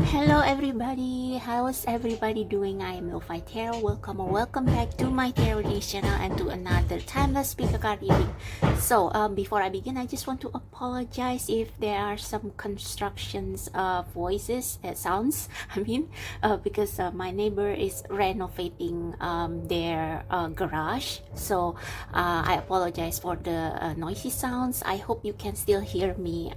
Hello everybody, how is everybody doing? I am Lo-Fi Tarot. Welcome or welcome back to my tarot reading channel and to another timeless pick a card reading. So before I begin, I just want to apologize if there are some constructions voices sounds because my neighbor is renovating their garage. So I apologize for the noisy sounds. I hope you can still hear me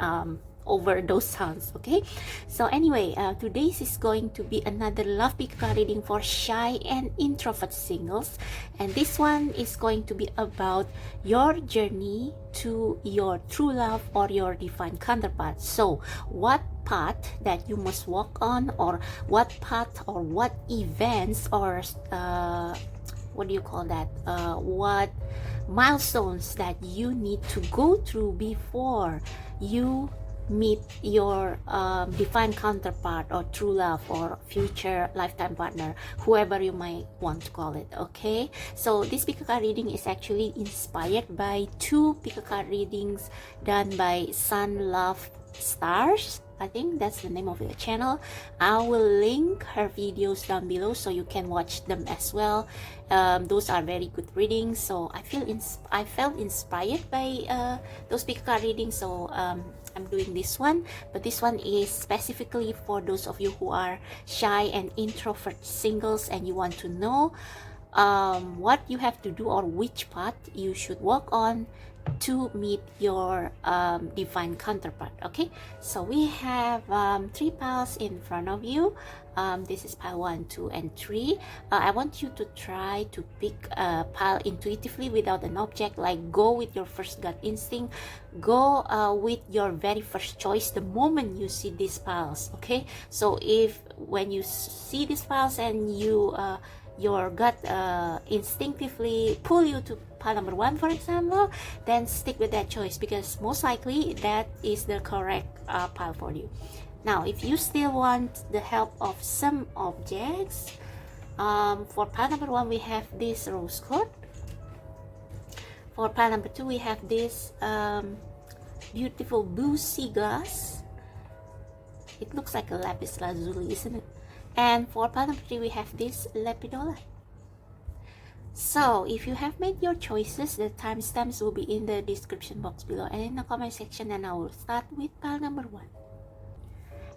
over those sounds. Okay, so anyway, today's is going to be another love pick card reading for shy and introvert singles, and this one is going to be about your journey to your true love or your divine counterpart. So what path that you must walk on, or what path or what events or what do you call that, what milestones that you need to go through before you meet your divine counterpart or true love or future lifetime partner, whoever you might want to call it. Okay, so this pick a card reading is actually inspired by two pick a card readings done by Sun Love Stars. I think that's the name of the channel. I will link her videos down below so you can watch them as well. Those are very good readings, so I felt inspired by those pick a card readings, so I'm doing this one. But this one is specifically for those of you who are shy and introvert singles and you want to know what you have to do or which path you should walk on to meet your divine counterpart. Okay, so we have three piles in front of you. This is pile 1, 2, and 3. I want you to try to pick a pile intuitively without an object. Like, go with your first gut instinct, go with your very first choice the moment you see these piles. Okay, so if when you see these piles and you your gut instinctively pull you to pile number 1, for example, then stick with that choice, because most likely that is the correct pile for you. Now, if you still want the help of some objects, for pile number 1 we have this rose quartz. For pile number 2 we have this beautiful blue sea glass. It looks like a lapis lazuli, isn't it? And for pile number 3 we have this lepidolite. So if you have made your choices, the timestamps will be in the description box below and in the comment section, and I will start with pile number 1.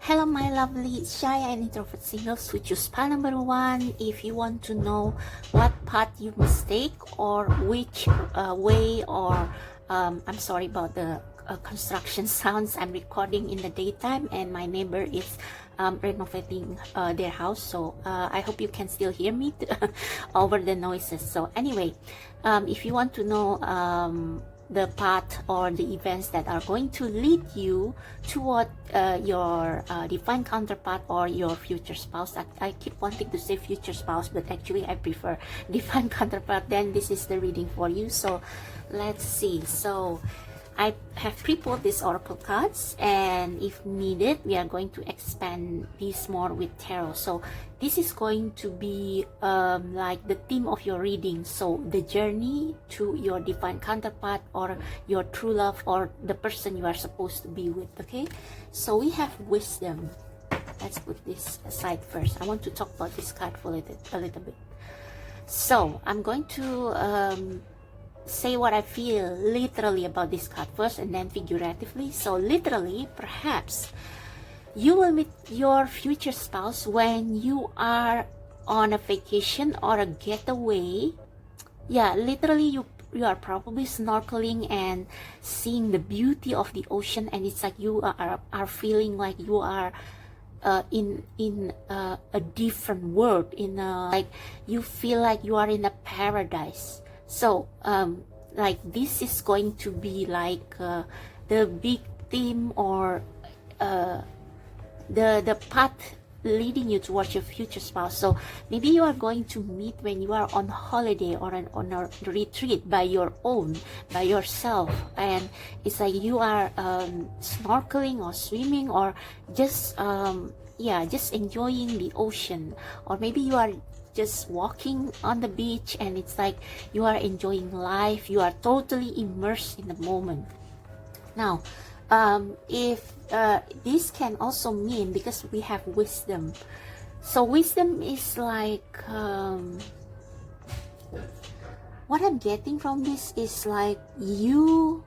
Hello my lovely shy and introvert singles who choose pile number 1. If you want to know what path you must take or which way, or I'm sorry about the construction sounds. I'm recording in the daytime and my neighbor is renovating their house, so I hope you can still hear me over the noises. So anyway, if you want to know the path or the events that are going to lead you toward your divine counterpart or your future spouse. I keep wanting to say future spouse, but actually I prefer divine counterpart. Then this is the reading for you. So let's see. So I have pre-pulled these oracle cards, and if needed we are going to expand these more with tarot. So this is going to be like the theme of your reading, so the journey to your divine counterpart or your true love or the person you are supposed to be with. Okay, so we have wisdom. Let's put this aside first. I want to talk about this card for a little bit. So I'm going to say what I feel literally about this card first, and then figuratively. So literally, perhaps you will meet your future spouse when you are on a vacation or a getaway. Yeah, literally you are probably snorkeling and seeing the beauty of the ocean, and it's like you are feeling like you are in a different world, like you feel like you are in a paradise. So like this is going to be like the big theme or the path leading you towards your future spouse. So maybe you are going to meet when you are on holiday or on a retreat by your own, by yourself, and it's like you are snorkeling or swimming or just just enjoying the ocean, or maybe you are just walking on the beach and it's like you are enjoying life, you are totally immersed in the moment. Now If this can also mean, because we have wisdom, so wisdom is like, what I'm getting from this is like you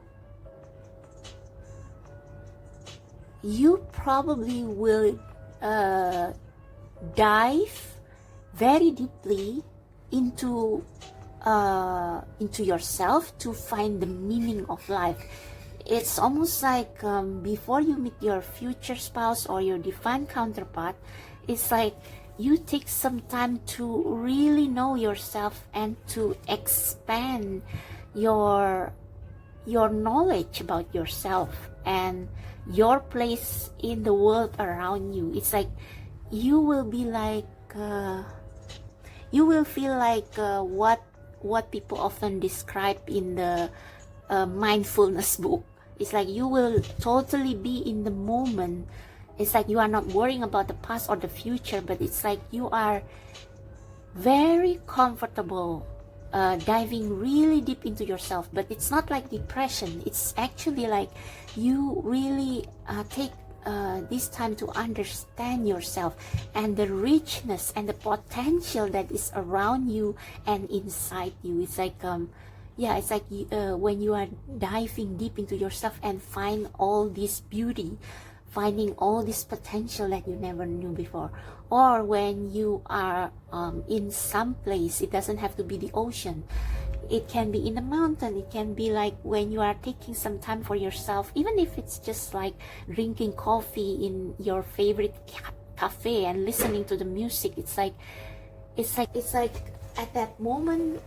probably will dive very deeply into yourself to find the meaning of life. It's almost like before you meet your future spouse or your divine counterpart, it's like you take some time to really know yourself and to expand your knowledge about yourself and your place in the world around you. It's like you will be like you will feel like what people often describe in the mindfulness book. It's like you will totally be in the moment. It's like you are not worrying about the past or the future, but it's like you are very comfortable diving really deep into yourself. But it's not like depression. It's actually like you really take this time to understand yourself and the richness and the potential that is around you and inside you. It's like yeah, it's like when you are diving deep into yourself and find all this beauty, finding all this potential that you never knew before. Or when you are in some place, it doesn't have to be the ocean, it can be in a mountain, it can be like when you are taking some time for yourself, even if it's just like drinking coffee in your favorite cafe and listening to the music. It's like at that moment,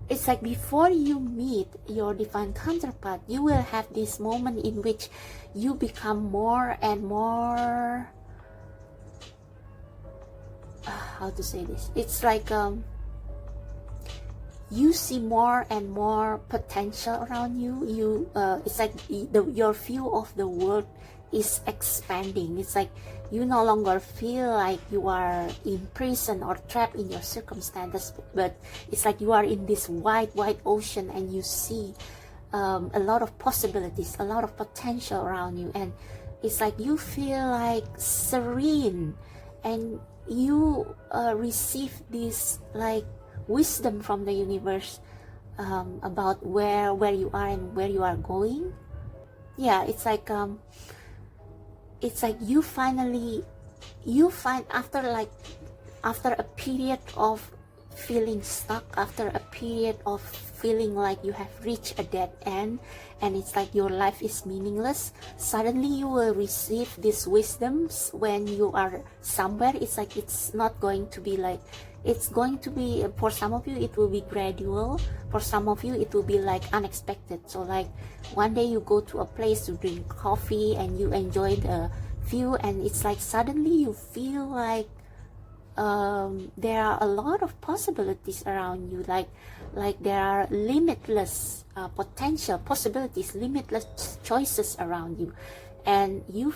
it's like before you meet your divine counterpart, you will have this moment in which you become more and more, how to say this, it's like you see more and more potential around you. It's like your view of the world is expanding. It's like you no longer feel like you are in prison or trapped in your circumstances, but it's like you are in this wide ocean and you see a lot of possibilities, a lot of potential around you, and it's like you feel like serene, and you receive this like wisdom from the universe about where you are and where you are going. Yeah, it's like you finally find after a period of feeling stuck, after a period of feeling like you have reached a dead end and it's like your life is meaningless, suddenly you will receive these wisdoms when you are somewhere. It's like it's not going to be like, it's going to be, for some of you it will be gradual, for some of you it will be like unexpected. So like one day you go to a place to drink coffee and you enjoy the view, and it's like suddenly you feel like there are a lot of possibilities around you, like there are limitless potential possibilities, limitless choices around you, and you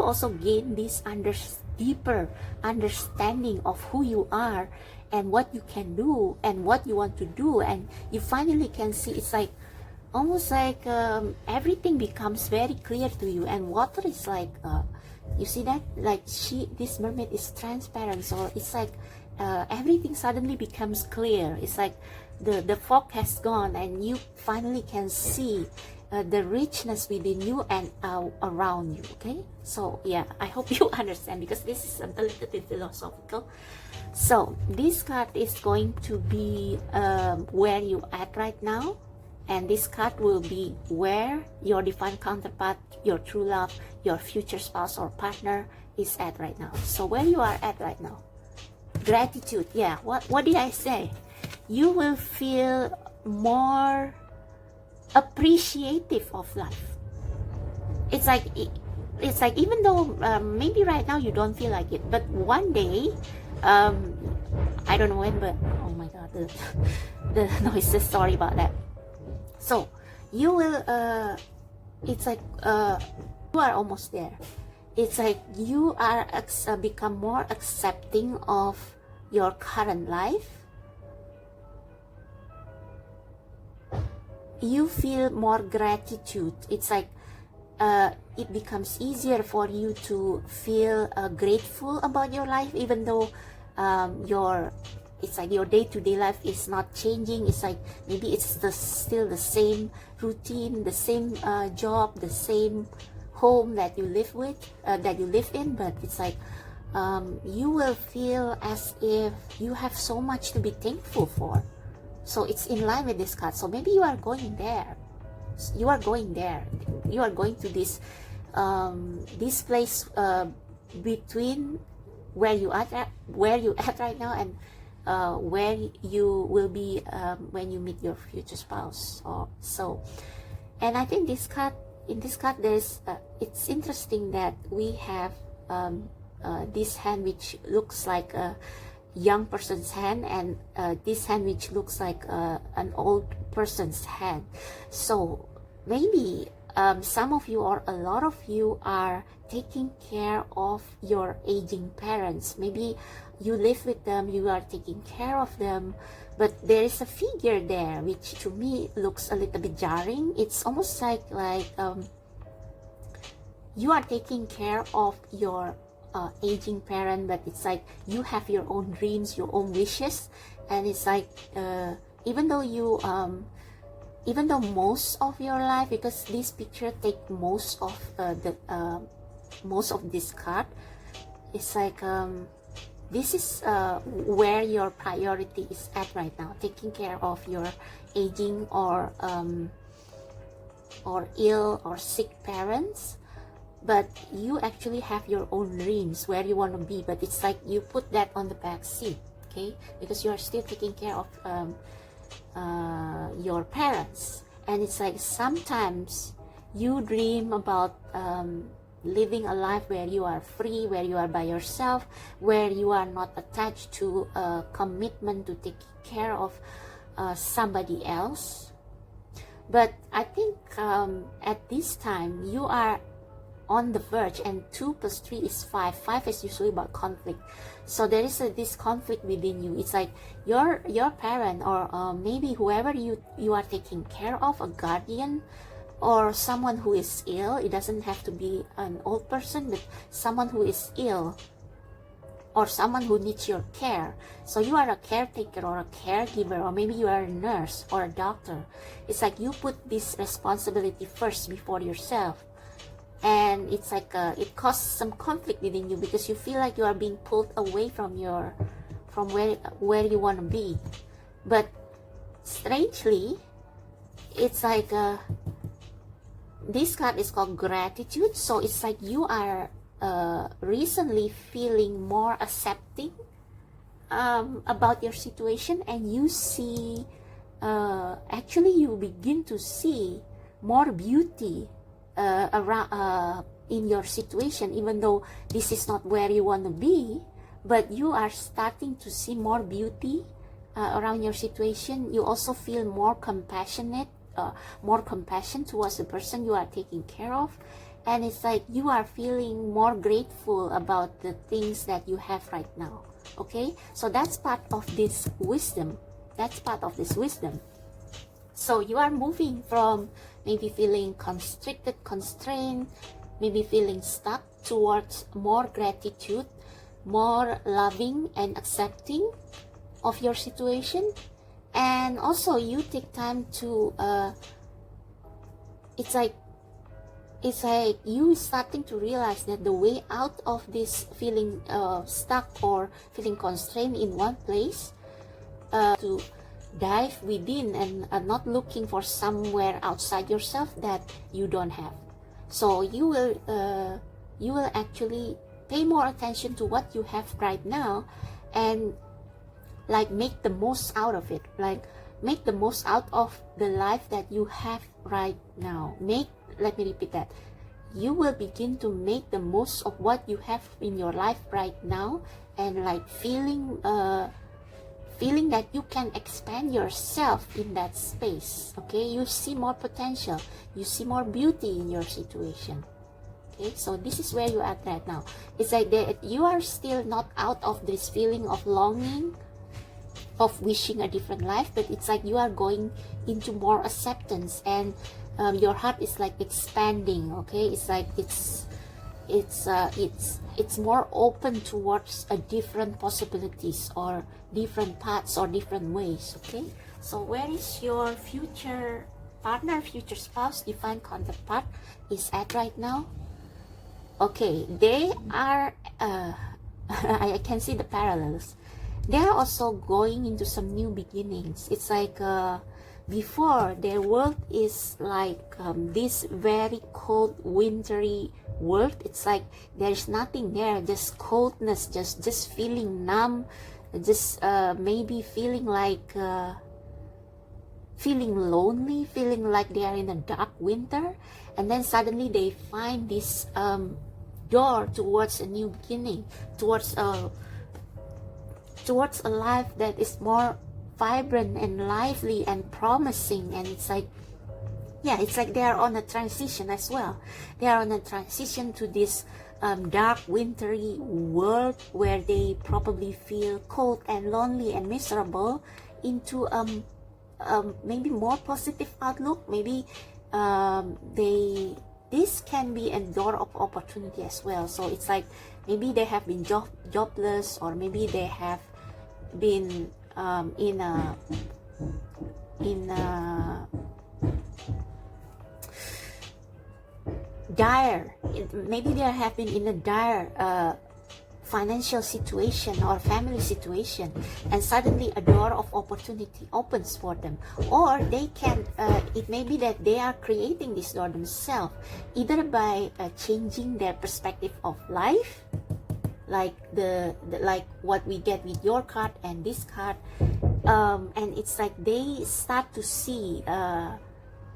also gain this deeper understanding of who you are and what you can do and what you want to do, and you finally can see. It's like almost like everything becomes very clear to you, and water is like you see that, like this mermaid is transparent, so it's like everything suddenly becomes clear. It's like the fog has gone and you finally can see the richness within you and around you. Okay, so yeah, I hope you understand, because this is a little bit philosophical. So this card is going to be where you at right now, and this card will be where your divine counterpart, your true love, your future spouse or partner is at right now. So where you are at right now, gratitude. Yeah, what did I say? You will feel more appreciative of life. It's like even though maybe right now you don't feel like it, but one day, I don't know when, but oh my god, the noises, sorry about that. So you will it's like you are almost there. It's like you are become more accepting of your current life. you feel more gratitude. It's like it becomes easier for you to feel grateful about your life, even though it's like your day-to-day life is not changing. It's like maybe it's still the same routine, the same job, the same home that you live in, but it's like you will feel as if you have so much to be thankful for. So it's in line with this card. So maybe you are going there. You are going to this place between where you at right now and where you will be when you meet your future spouse. And I think in this card there's it's interesting that we have this hand which looks like a young person's hand, and this hand which looks like an old person's hand. So maybe some of you or a lot of you are taking care of your aging parents. Maybe you live with them, you are taking care of them, but there is a figure there which to me looks a little bit jarring. It's almost like you are taking care of your aging parent, but it's like you have your own dreams, your own wishes, and it's like even though most of your life, because this picture take most of this card, it's like this is where your priority is at right now, taking care of your aging or ill or sick parents. But you actually have your own dreams where you want to be, but it's like you put that on the back seat, okay, because you are still taking care of your parents. And it's like sometimes you dream about living a life where you are free, where you are by yourself, where you are not attached to a commitment to take care of somebody else. But I think at this time you are on the verge, and 2 plus 3 is 5. 5 is usually about conflict. So there is this conflict within you. It's like your parent or maybe whoever you are taking care of, a guardian or someone who is ill. It doesn't have to be an old person, but someone who is ill or someone who needs your care. So you are a caretaker or a caregiver, or maybe you are a nurse or a doctor. It's like you put this responsibility first before yourself. And it's like it causes some conflict within you because you feel like you are being pulled away from where you want to be. But strangely, it's like this card is called gratitude. So it's like you are recently feeling more accepting about your situation, and you see actually you begin to see more beauty around in your situation, even though this is not where you want to be, but you are starting to see more beauty around your situation. You also feel more compassionate, more compassion towards the person you are taking care of, and it's like you are feeling more grateful about the things that you have right now. Okay, so that's part of this wisdom. So you are moving from maybe feeling constricted, constrained, maybe feeling stuck, towards more gratitude, more loving and accepting of your situation. And also you take time to it's like you starting to realize that the way out of this feeling stuck or feeling constrained in one place, to dive within and not looking for somewhere outside yourself that you don't have. So you will actually pay more attention to what you have right now, and like make the most out of it. Like make the most out of the life that you have right now. Let me repeat that. You will begin to make the most of what you have in your life right now, and like feeling that you can expand yourself in that space. Okay, you see more potential, you see more beauty in your situation. Okay, so this is where you are at right now. It's like that you are still not out of this feeling of longing of wishing a different life, but it's like you are going into more acceptance, and your heart is like expanding. Okay, it's like it's more open towards a different possibilities or different paths or different ways. Okay, so where is your future partner, future spouse, divine counterpart is at right now? Okay, they are I can see the parallels. They are also going into some new beginnings. It's like before, their world is like this very cold, wintry world. It's like there's nothing there, just coldness, just feeling numb, just maybe feeling like feeling lonely, feeling like they are in a dark winter, and then suddenly they find this door towards a new beginning, towards a life that is more vibrant and lively and promising. And it's like, yeah, it's like they are on a transition as well. They are on a transition to this dark, wintry world where they probably feel cold and lonely and miserable, into maybe more positive outlook. Maybe this can be a door of opportunity as well. So it's like maybe they have been jobless, or maybe they have been in a dire, maybe they have been in a dire financial situation or family situation, and suddenly a door of opportunity opens for them. Or they can it may be that they are creating this door themselves, either by changing their perspective of life, like like what we get with your card and this card, and it's like they start to see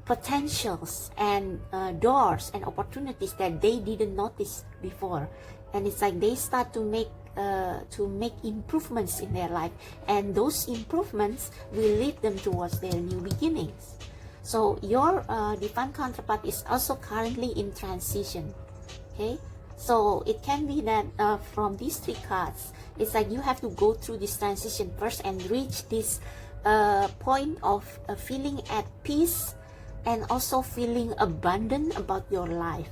potentials and doors and opportunities that they didn't notice before. And it's like they start to make improvements in their life, and those improvements will lead them towards their new beginnings. So your divine counterpart is also currently in transition. Okay, so it can be that from these three cards, it's like you have to go through this transition first and reach this point of feeling at peace, and also feeling abundant about your life.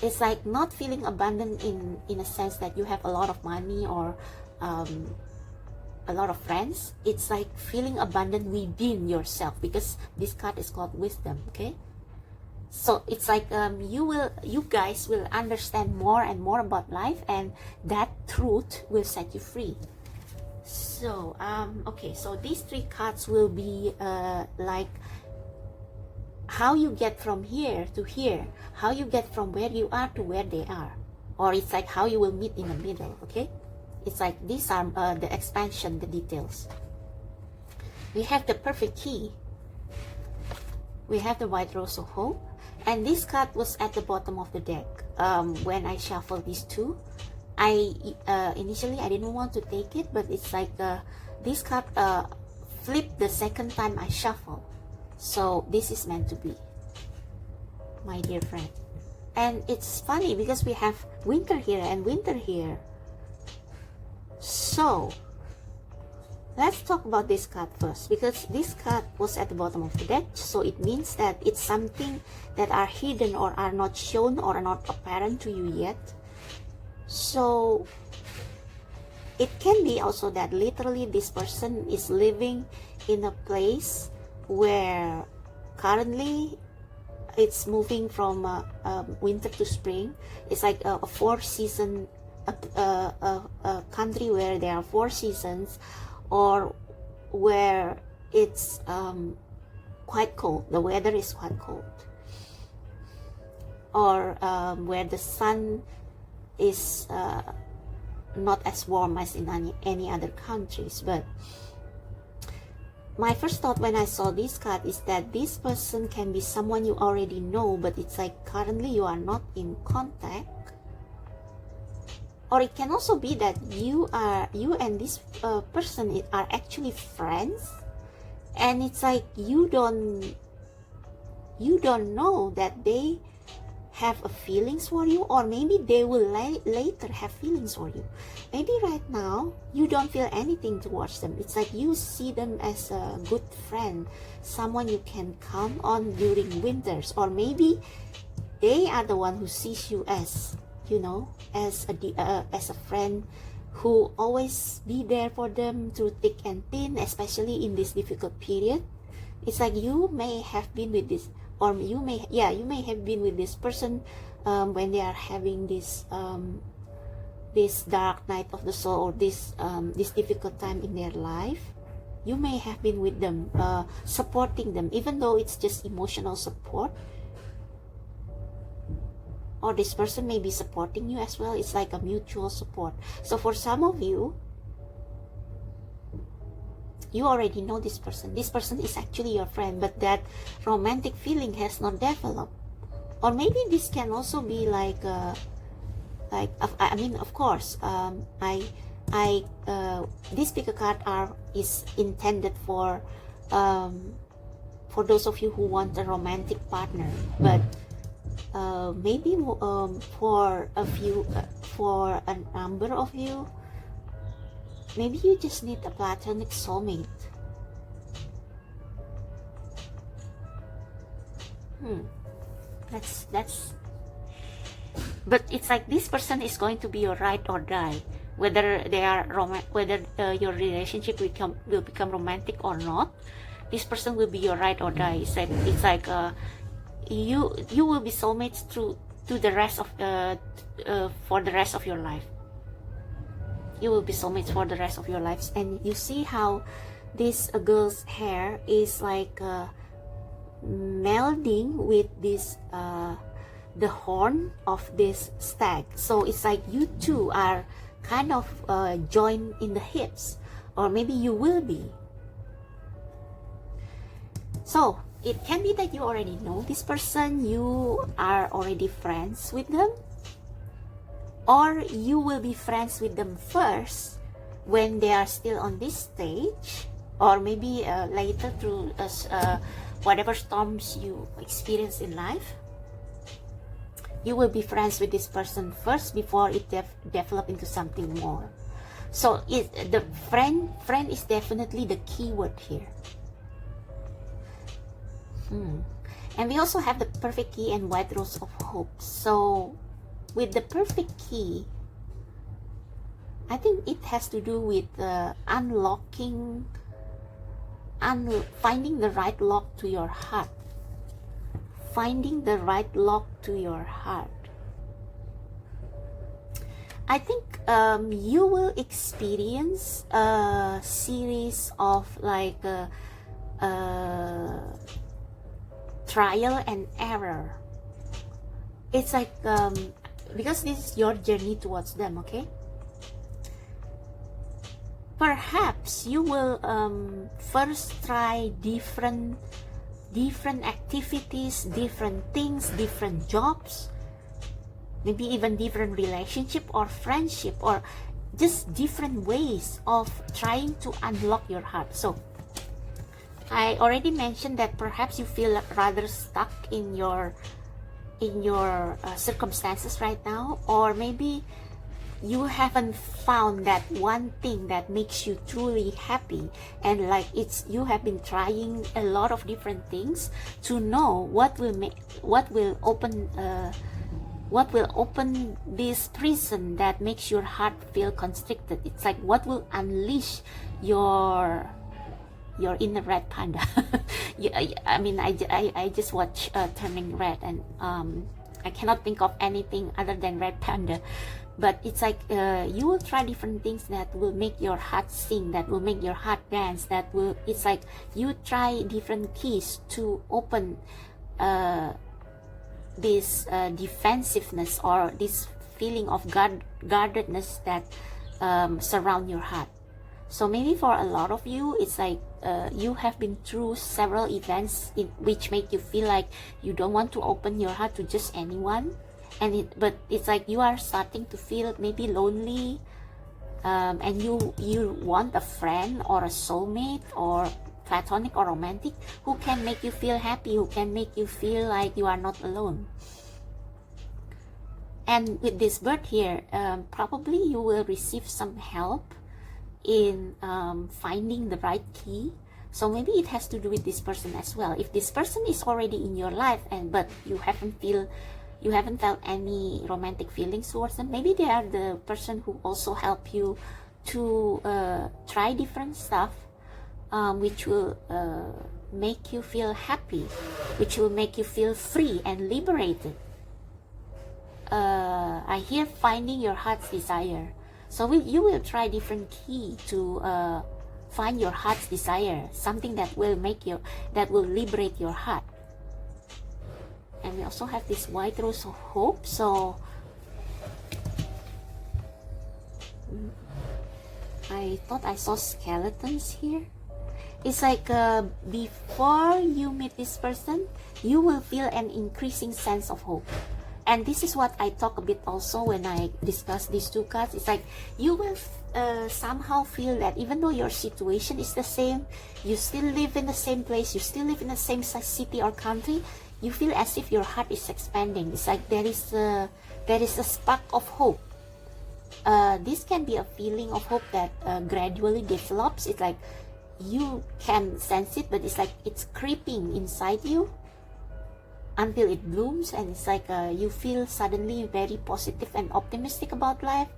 It's like not feeling abundant in a sense that you have a lot of money or a lot of friends. It's like feeling abundant within yourself, because this card is called wisdom. Okay, so it's like you guys will understand more and more about life, and that truth will set you free. So okay, so these three cards will be like how you get from here to here, how you get from where you are to where they are, or it's like how you will meet in the middle. Okay, it's like these are the expansion, the details. We have the perfect key, we have the white rose of hope, and this card was at the bottom of the deck when I shuffled these two. Initially I didn't want to take it, but it's like this card flipped the second time I shuffled. So this is meant to be, my dear friend. And it's funny because we have winter here and winter here. So let's talk about this card first, because this card was at the bottom of the deck. So it means that it's something that are hidden or are not shown or are not apparent to you yet. So it can be also that literally this person is living in a place where currently it's moving from winter to spring. It's like a four-season country where there are 4 seasons, or where it's quite cold, the weather is quite cold, or where the sun is not as warm as in any other countries. But my first thought when I saw this card is that this person can be someone you already know, but it's like currently you are not in contact. Or it can also be that you and this person are actually friends, and it's like you don't know that they have a feelings for you, or maybe they will later have feelings for you. Maybe right now you don't feel anything towards them. It's like you see them as a good friend, someone you can count on during winters, or maybe they are the one who sees you as, you know, as a friend who always be there for them through thick and thin, especially in this difficult period. It's like you may have been with this, or you may have been with this person when they are having this this dark night of the soul, or this difficult time in their life. You may have been with them, supporting them, even though it's just emotional support. Or this person may be supporting you as well. It's like a mutual support. So for some of you, you already know this person. This person is actually your friend, but that romantic feeling has not developed. Or maybe this can also be like I mean, of course, this pick a card is intended for those of you who want a romantic partner, but maybe for a number of you, maybe you just need a platonic soulmate. That's but it's like this person is going to be your ride or die, whether they are whether your relationship will become romantic or not. This person will be your ride or die. It's like you will be soulmates to the rest of for the rest of your life. You will be soulmates for the rest of your lives. And you see how this girl's hair is like melding with this the horn of this stag. So it's like you two are kind of joined in the hips, or maybe you will be. So it can be that you already know this person, you are already friends with them, or you will be friends with them first when they are still on this stage, or maybe later through whatever storms you experience in life. You will be friends with this person first before it develop into something more. So the friend is definitely the key word here. And we also have the perfect key and white rose of hope. So with the perfect key, I think it has to do with unlocking, finding the right lock to your heart. Finding the right lock to your heart. I think you will experience a series of like trial and error. It's like because this is your journey towards them, okay? Perhaps you will first try different activities, different things, different jobs, maybe even different relationship or friendship, or just different ways of trying to unlock your heart. So I already mentioned that perhaps you feel rather stuck in your circumstances right now, or maybe you haven't found that one thing that makes you truly happy, and like you have been trying a lot of different things to know what will open this prison that makes your heart feel constricted. It's like what will unleash your inner red panda. I mean, I just watched Turning Red, and I cannot think of anything other than red panda. But it's like you will try different things that will make your heart sing, that will make your heart dance, it's like you try different keys to open this defensiveness, or this feeling of guardedness that surround your heart. So maybe for a lot of you, it's like you have been through several events which make you feel like you don't want to open your heart to just anyone. But it's like you are starting to feel maybe lonely, and you want a friend or a soulmate, or platonic or romantic, who can make you feel happy, who can make you feel like you are not alone. And with this bird here, probably you will receive some help in finding the right key. So maybe it has to do with this person as well. If this person is already in your life but you haven't felt any romantic feelings towards them, maybe they are the person who also help you to try different stuff, which will make you feel happy, which will make you feel free and liberated. I hear finding your heart's desire. So you will try different key to find your heart's desire, something that will liberate your heart. And we also have this white rose of hope. So I thought I saw skeletons here. It's like before you meet this person, you will feel an increasing sense of hope. And this is what I talk a bit also when I discuss these two cards. It's like you will somehow feel that even though your situation is the same, you still live in the same place, you still live in the same city or country, you feel as if your heart is expanding. It's like there is a spark of hope. This can be a feeling of hope that gradually develops. It's like you can sense it, but it's like it's creeping inside you until it blooms, and it's like you feel suddenly very positive and optimistic about life.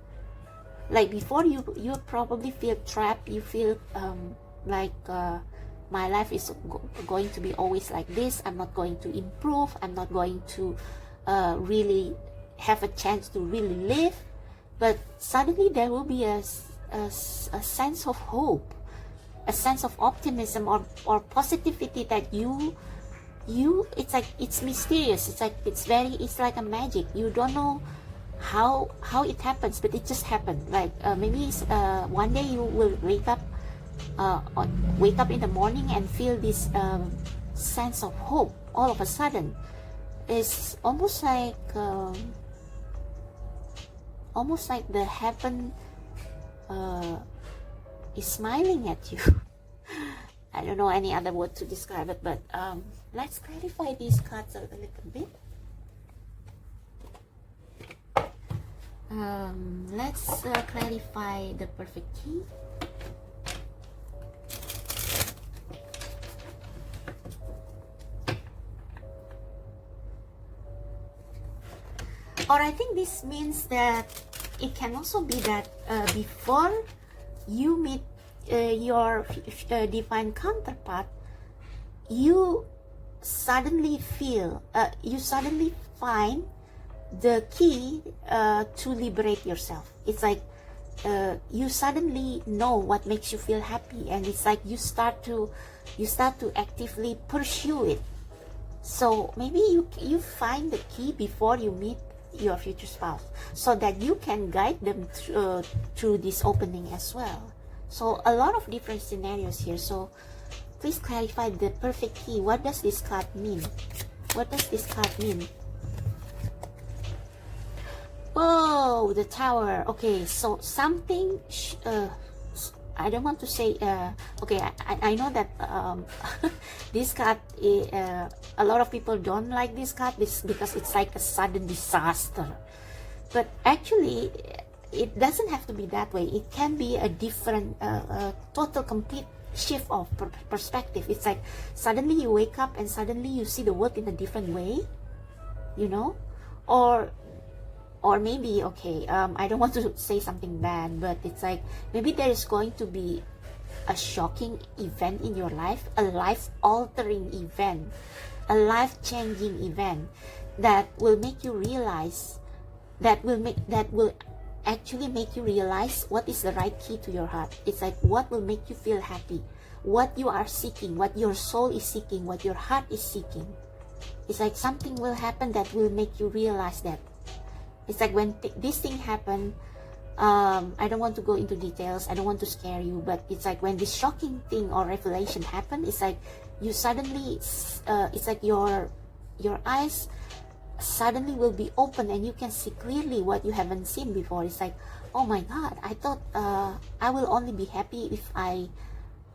Like before, you probably feel trapped. You feel like my life is going to be always like this. I'm not going to improve. I'm not going to really have a chance to really live. But suddenly there will be a sense of hope, a sense of optimism or positivity that it's like it's mysterious. It's like a magic. You don't know how it happens, but it just happened. Like maybe one day you will wake up in the morning and feel this sense of hope all of a sudden. It's almost like the heaven is smiling at you. I don't know any other word to describe it, but let's clarify these cards a little bit. Let's clarify the perfect key. Or I think this means that it can also be that before you meet your divine counterpart, you suddenly find the key to liberate yourself. It's like you suddenly know what makes you feel happy, and it's like you start to actively pursue it. So maybe you find the key before you meet your future spouse, so that you can guide them through this opening as well. So a lot of different scenarios here. So please clarify the perfect key. What does this card mean? What does this card mean? Whoa, the Tower. Okay, so something I don't want to say okay, I know that this card a lot of people don't like this card because it's like a sudden disaster, but actually it doesn't have to be that way. It can be a different total complete shift of perspective. It's like suddenly you wake up and suddenly you see the world in a different way, you know. Or maybe, okay, I don't want to say something bad, but it's like maybe there is going to be a shocking event in your life, a life-altering event, a life-changing event that will make you realize, that will actually make you realize what is the right key to your heart. It's like what will make you feel happy, what you are seeking, what your soul is seeking, what your heart is seeking. It's like something will happen that will make you realize that. It's like when this thing happened, I don't want to go into details, I don't want to scare you, but it's like when this shocking thing or revelation happened, it's like you suddenly, it's like your eyes suddenly will be open and you can see clearly what you haven't seen before. It's like, oh my God, I thought I will only be happy if I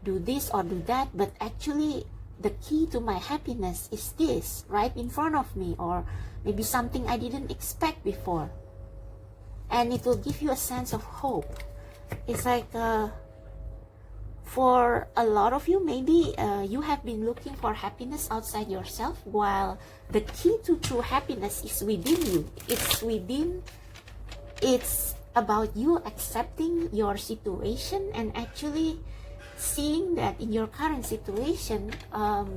do this or do that, but actually the key to my happiness is this right in front of me, or maybe something I didn't expect before. and it will give you a sense of hope. It's like for a lot of you, maybe you have been looking for happiness outside yourself, while the key to true happiness is within you. It's about you accepting your situation and actually seeing that in your current situation,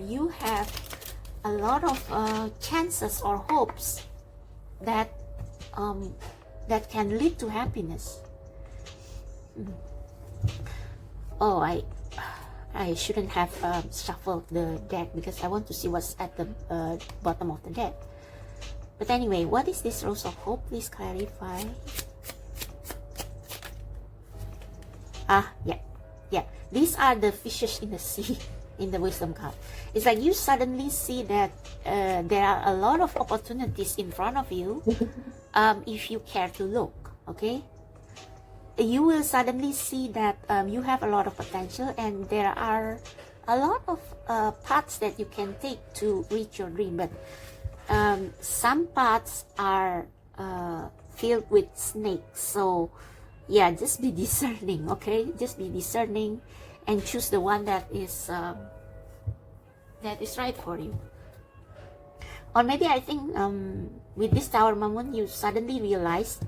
you have a lot of chances or hopes that that can lead to happiness. Oh, I shouldn't have shuffled the deck because I want to see what's at the bottom of the deck. But anyway, what is this Rose of Hope? Please clarify. Yeah. These are the fishes in the sea in the Wisdom card. It's like you suddenly see that there are a lot of opportunities in front of you if you care to look, okay? You will suddenly see that you have a lot of potential, and there are a lot of paths that you can take to reach your dream. But some paths are filled with snakes, so yeah, just be discerning, okay? Just be discerning and choose the one that is right for you. Or maybe I think with this Tower moment, you suddenly realize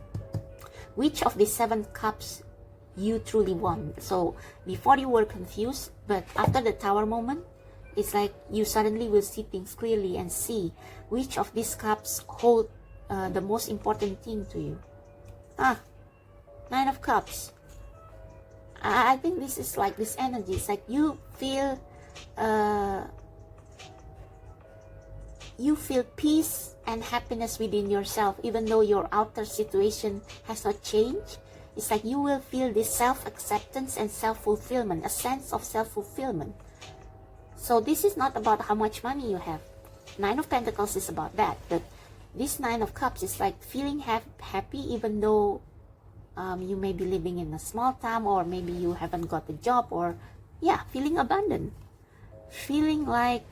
which of the 7 cups you truly want. So before you were confused, but after the Tower moment, it's like you suddenly will see things clearly and see which of these cups hold the most important thing to you. 9 of Cups. I think this is like this energy. It's like you feel peace and happiness within yourself, even though your outer situation has not changed. It's like you will feel this self-acceptance and self-fulfillment, a sense of self-fulfillment. So this is not about how much money you have. 9 of Pentacles is about that, but this 9 of Cups is like feeling happy even though you may be living in a small town, or maybe you haven't got a job, or yeah, feeling abundant, feeling like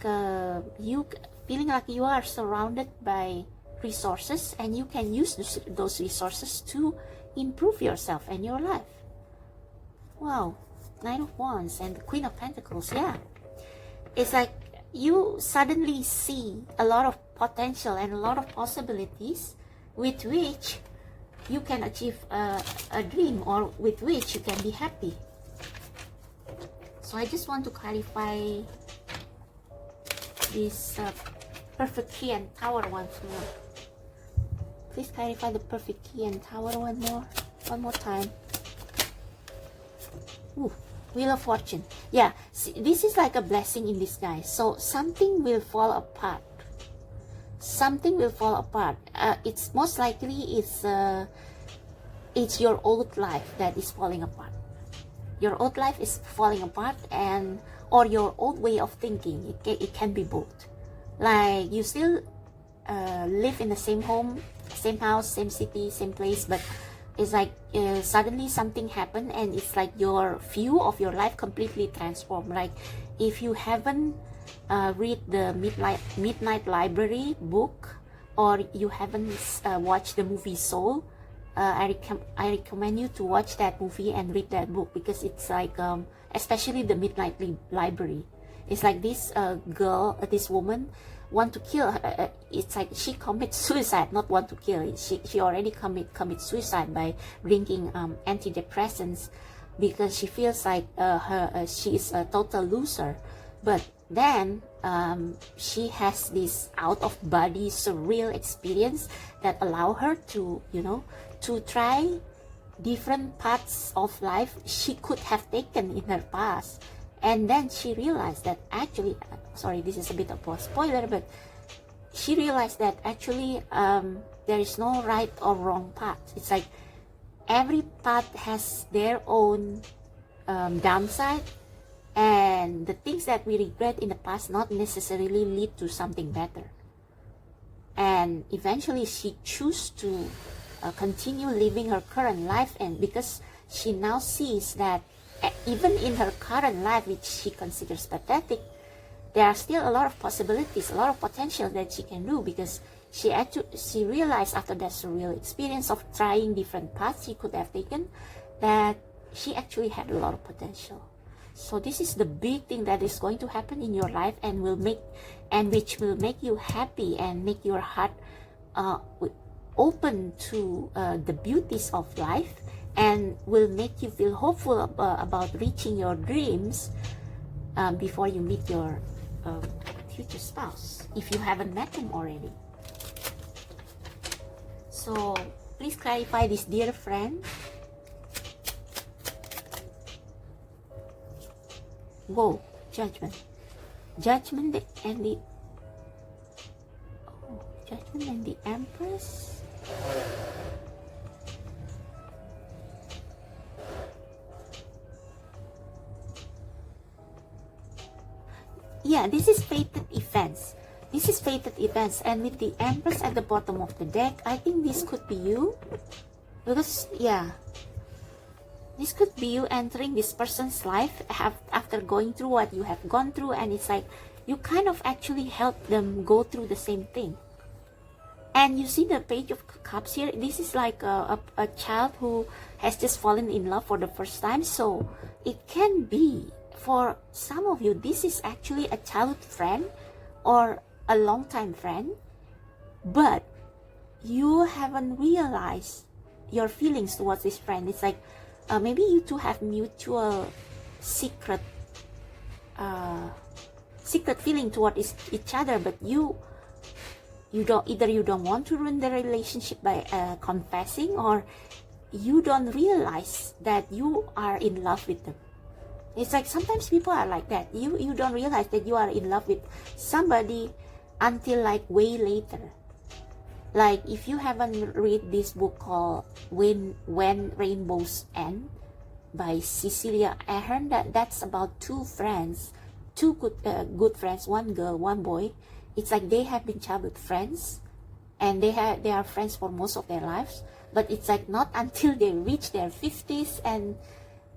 you are surrounded by resources and you can use those resources to improve yourself and your life. Wow, 9 of Wands and the Queen of Pentacles. Yeah, it's like you suddenly see a lot of potential and a lot of possibilities with which you can achieve a dream, or with which you can be happy. So I just want to clarify this Perfect Key and Tower once more. Please clarify the Perfect Key and Tower one more time. Ooh, Wheel of Fortune. Yeah, see, this is like a blessing in disguise. So something will fall apart. Something will fall apart. It's most likely it's your old life that is falling apart. Your old life is falling apart, or your old way of thinking. It can be both. Like you still live in the same home, same house, same city, same place, but it's like suddenly something happened and it's like your view of your life completely transformed. Like if you haven't read the Midnight Library book, or you haven't watched the movie Soul, I recommend you to watch that movie and read that book, because it's like especially the Midnight Library. It's like this girl, this woman want to kill it's like she commits suicide, not want to kill. She already commit suicide by drinking antidepressants, because she feels like she is a total loser. But then she has this out of body surreal experience that allow her to, to try different paths of life she could have taken in her past. And then she realized that actually, sorry, this is a bit of a spoiler, but she realized that actually there is no right or wrong path. It's like every path has their own downside, and the things that we regret in the past not necessarily lead to something better. And eventually she chose to continue living her current life, and because she now sees that even in her current life, which she considers pathetic, there are still a lot of possibilities, a lot of potential that she can do, because she realized after that surreal experience of trying different paths she could have taken, that she actually had a lot of potential. So this is the big thing that is going to happen in your life, and which will make you happy and make your heart open to the beauties of life, and will make you feel hopeful about reaching your dreams before you meet your future spouse, if you haven't met him already. So please clarify this, dear friend. Whoa, judgment and the judgment and the Empress. Yeah, this is fated events. This is fated events, and with the Empress at the bottom of the deck, I think this could be you. Because, yeah, this could be you entering this person's life after going through what you have gone through, and it's like you kind of actually help them go through the same thing. And you see the Page of Cups here. This is like a child who has just fallen in love for the first time. So it can be, for some of you, this is actually a childhood friend or a long-time friend, but you haven't realized your feelings towards this friend. It's like maybe you two have mutual secret feeling toward each other, but you don't want to ruin the relationship by confessing, or you don't realize that you are in love with them. It's like sometimes people are like that. You don't realize that you are in love with somebody until like way later. Like if you haven't read this book called When Rainbows End by Cecilia Ahern, that's about two friends, two good friends, one girl, one boy. It's like they have been childhood friends, and they are friends for most of their lives. But it's like not until they reach their 50s, and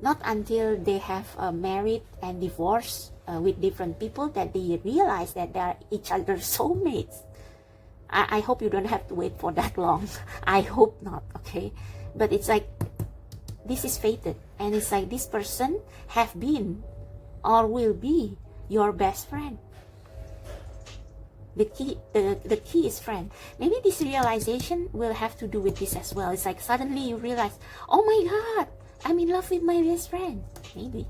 not until they have married and divorced with different people, that they realize that they are each other's soulmates. I hope you don't have to wait for that long. I hope not, okay? But it's like, this is fated. And it's like this person have been or will be your best friend. The key is friend. Maybe this realization will have to do with this as well. It's like suddenly you realize, oh my God, I'm in love with my best friend. Maybe.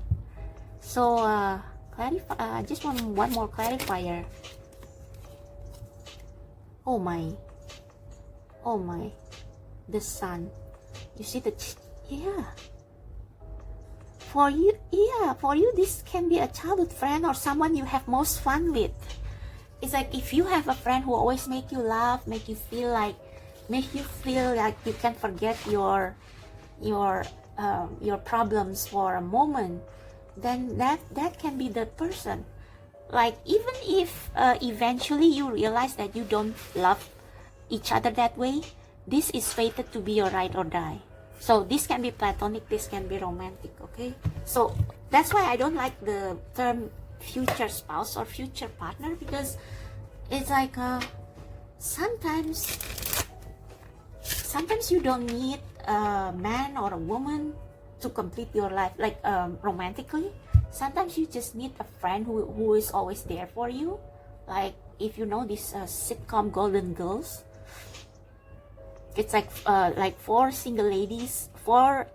So I just want one more clarifier. Oh my, the Sun. You see the for you this can be a childhood friend or someone you have most fun with. It's like if you have a friend who always make you laugh, make you feel like you can forget your problems for a moment, then that can be the person. Like even if eventually you realize that you don't love each other that way, this is fated to be your ride or die. So this can be platonic, this can be romantic, okay? So that's why I don't like the term future spouse or future partner, because it's like sometimes you don't need a man or a woman to complete your life, like romantically. Sometimes you just need a friend who is always there for you. Like if you know this sitcom Golden Girls, it's like four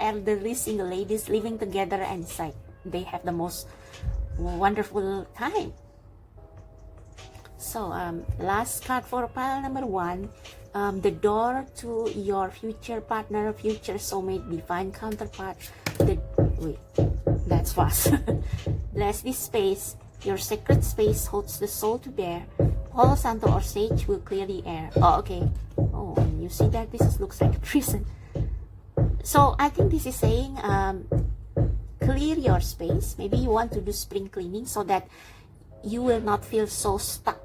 elderly single ladies living together, and it's like they have the most wonderful time. So last card for pile number 1, the door to your future partner, future soulmate, divine counterpart. Wait, that's fast. Bless this space. Your sacred space holds the soul to bear. Palo Santo or sage will clear the air. Oh, okay. Oh, and you see that this looks like a prison. So I think this is saying clear your space. Maybe you want to do spring cleaning so that you will not feel so stuck.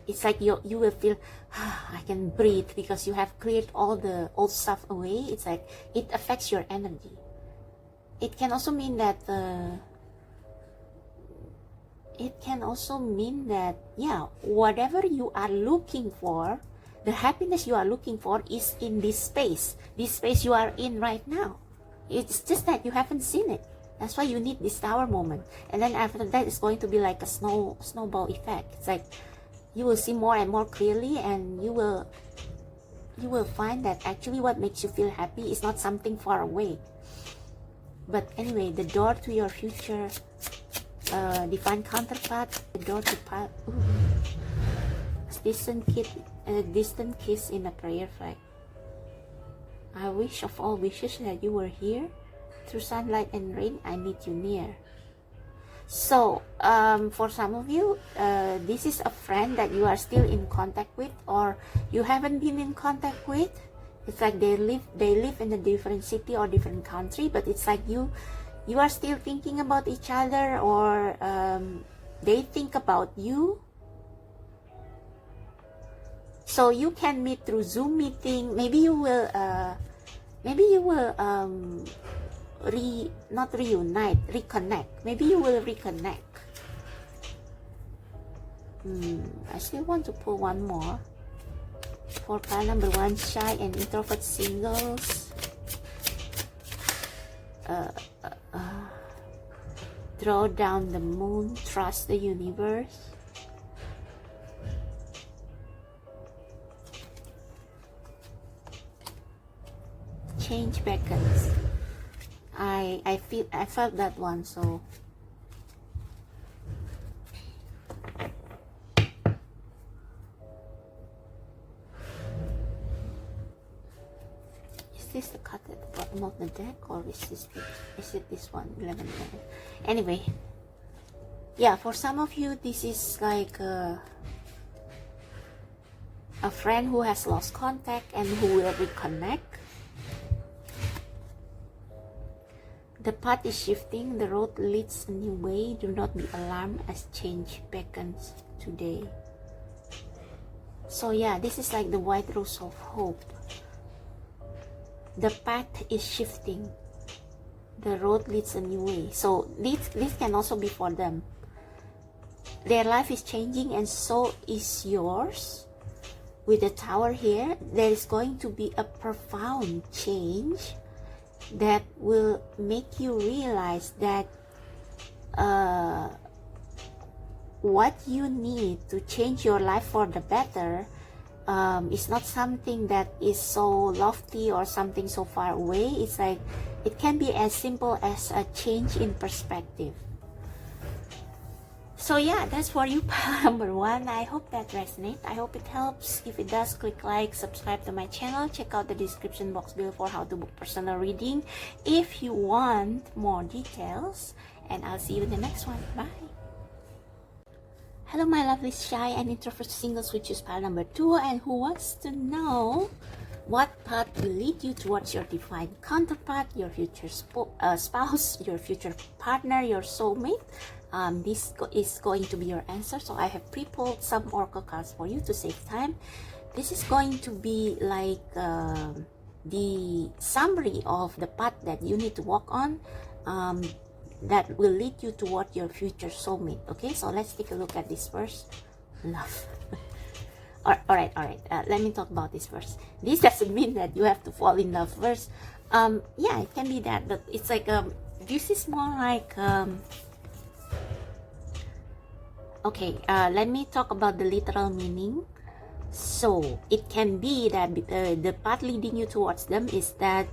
It's like you will feel, I can breathe, because you have cleared all the old stuff away. It's like it affects your energy. It can also mean that yeah, whatever you are looking for the happiness you are looking for is in this space you are in right now. It's just that you haven't seen it. That's why you need this tower moment. And then after that, it's going to be like a snowball effect. It's like you will see more and more clearly, and you will find that actually what makes you feel happy is not something far away. But anyway, the door to your future, divine counterpart, the door to distant kiss in a prayer flag. I wish of all wishes that you were here. Through sunlight and rain, I need you near. So, for some of you, this is a friend that you are still in contact with, or you haven't been in contact with. It's like they live in a different city or different country, but it's like you are still thinking about each other, or they think about you. So you can meet through Zoom meeting. Maybe you will not reunite, reconnect. Maybe you will reconnect. I still want to pull one more for pile number 1, shy and introvert singles. Draw down the moon, trust the universe. Change beckons. I felt that one, so is this the card at the bottom of the deck, or is it this one, 11? Anyway, yeah, for some of you this is like a friend who has lost contact and who will reconnect. The path is shifting, the road leads a new way. Do not be alarmed as change beckons today. So yeah, this is like the white rose of hope. The path is shifting, the road leads a new way. So this can also be for them. Their life is changing, and so is yours. With the tower here, there is going to be a profound change that will make you realize that what you need to change your life for the better is not something that is so lofty or something so far away. It's like it can be as simple as a change in perspective. So yeah, that's for you, number 1. I hope that resonates. I hope it helps. If it does, click like, subscribe to my channel. Check out the description box below for how to book personal reading if you want more details. And I'll see you in the next one. Bye. Hello, my lovely shy and introvert singles who choose pile number 2 and who wants to know what path will lead you towards your divine counterpart, your future spouse, your future partner, your soulmate. This is going to be your answer. So I have pre-pulled some oracle cards for you to save time. This is going to be like the summary of the path that you need to walk on, that will lead you toward your future soulmate. Okay, so let's take a look at this first. Love. all right. Let me talk about this first. This doesn't mean that you have to fall in love first. Yeah, it can be that, but it's like this is more like okay, let me talk about the literal meaning. So it can be that the path leading you towards them is that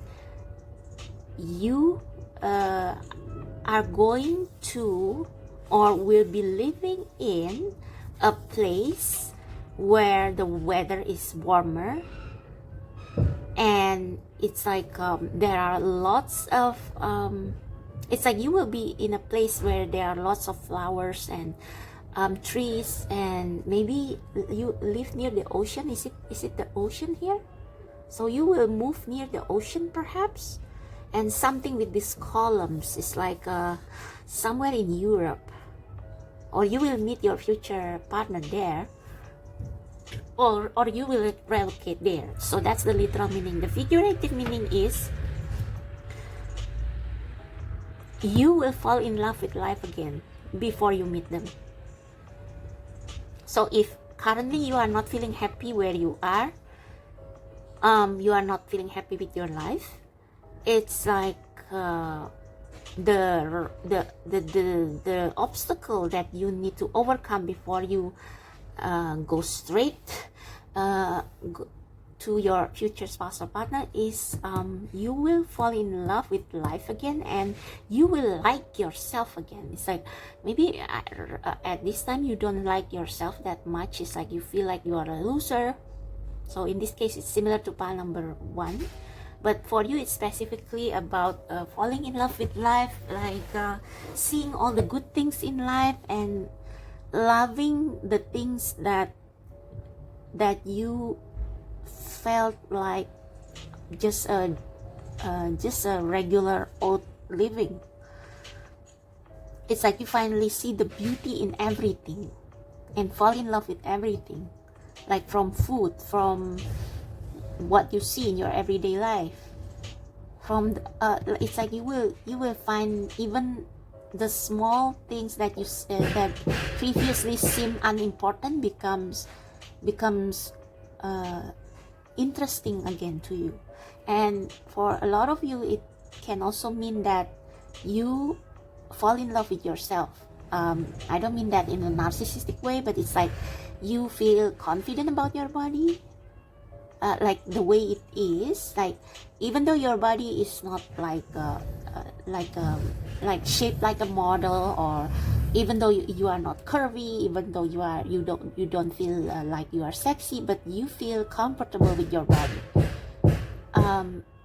you are going to or will be living in a place where the weather is warmer, and it's like there are lots of it's like you will be in a place where there are lots of flowers and trees, and maybe you live near the ocean. Is it the ocean here? So you will move near the ocean perhaps, and something with these columns is like somewhere in Europe, or you will meet your future partner there, or you will relocate there. So that's the literal meaning. The figurative meaning is you will fall in love with life again before you meet them. So if currently you are not feeling happy where you are, you are not feeling happy with your life. It's like the obstacle that you need to overcome before you go straight to your future spouse or partner is you will fall in love with life again, and you will like yourself again. It's like maybe at this time you don't like yourself that much. It's like you feel like you are a loser. So in this case, it's similar to pile number 1, but for you it's specifically about falling in love with life, like seeing all the good things in life and loving the things that you felt like just a regular old living. It's like you finally see the beauty in everything and fall in love with everything, like from food, from what you see in your everyday life, from it's like you will find even the small things that you that previously seemed unimportant becomes interesting again to you. And for a lot of you, it can also mean that you fall in love with yourself. I don't mean that in a narcissistic way, but it's like you feel confident about your body, like the way it is, like even though your body is not like shaped like a model, or even though you are not curvy, even though you don't feel like you are sexy, but you feel comfortable with your body.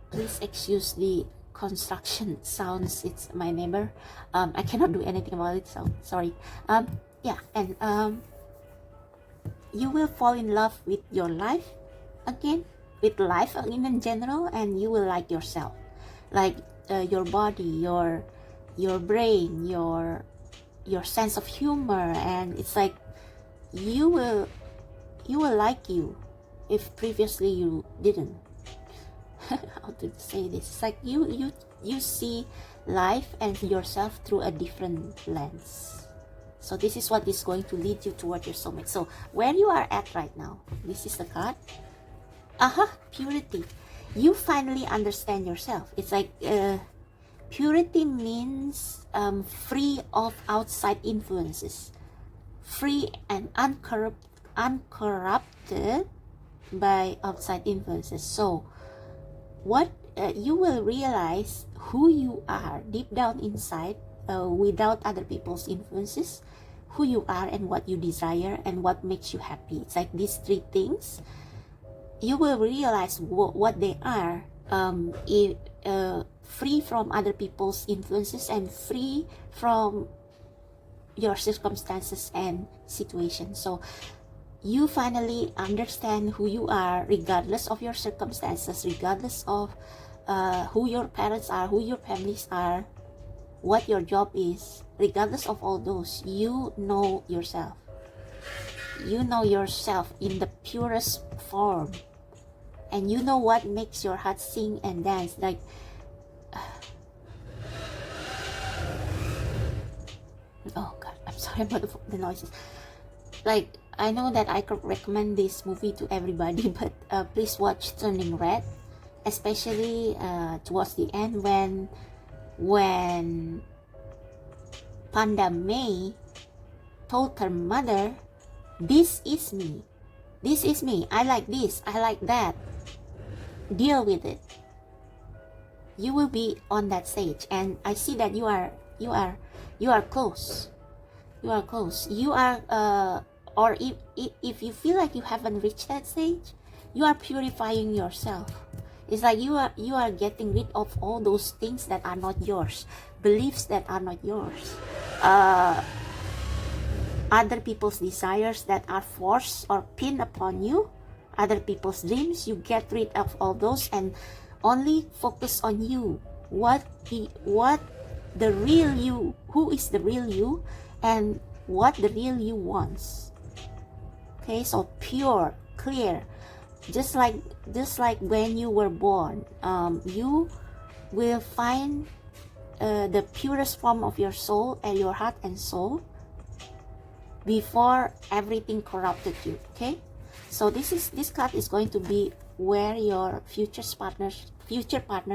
Please excuse the construction sounds, it's my neighbor. I cannot do anything about it, so sorry. Yeah, and you will fall in love with your life again, with life in general, and you will like yourself, like your body, your brain, your sense of humor. And it's like you will like you if previously you didn't. How to say this? It's like you see life and yourself through a different lens. So this is what is going to lead you toward your soulmate. So where you are at right now, this is the card. Purity. You finally understand yourself. It's like purity means free of outside influences, free and uncorrupted by outside influences. So what you will realize who you are deep down inside, without other people's influences, who you are and what you desire and what makes you happy. It's like these 3 things. You will realize what they are, free from other people's influences and free from your circumstances and situations. So you finally understand who you are, regardless of your circumstances, regardless of who your parents are, who your families are, what your job is. Regardless of all those, you know yourself. You know yourself in the purest form, and you know what makes your heart sing and dance. Like oh god, I'm sorry about the noises. Like, I know that I could recommend this movie to everybody, but please watch Turning Red, especially towards the end when Panda May told her mother, this is me, I like this, I like that, deal with it. You will be on that stage, and I see that you are close. You are close. You are or if you feel like you haven't reached that stage, you are purifying yourself. It's like you are getting rid of all those things that are not yours, beliefs that are not yours, other people's desires that are forced or pinned upon you, other people's dreams. You get rid of all those and only focus on you. What the real you, who is the real you, and what the real you wants. Okay, so pure, clear, just like when you were born. You will find the purest form of your soul and your heart and soul before everything corrupted you. Okay, so this card is going to be where your future partner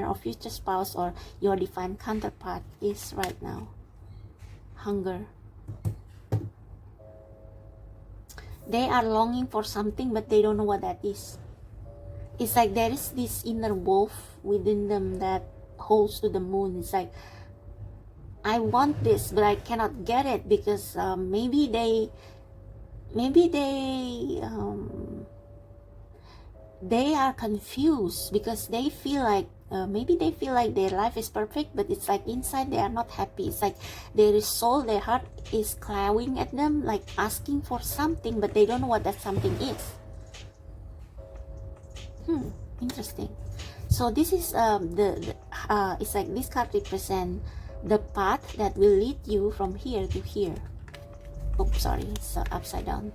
or future spouse or your divine counterpart is right now. Hunger. They are longing for something, but they don't know what that is. It's like there is this inner wolf within them that holds to the moon. It's like, I want this, but I cannot get it because maybe they are confused because they feel like maybe they feel like their life is perfect, but it's like inside they are not happy. It's like their soul, their heart is clawing at them, like asking for something, but they don't know what that something is. Interesting. So this is it's like this card represents the path that will lead you from here to here. Oops, sorry, it's upside down.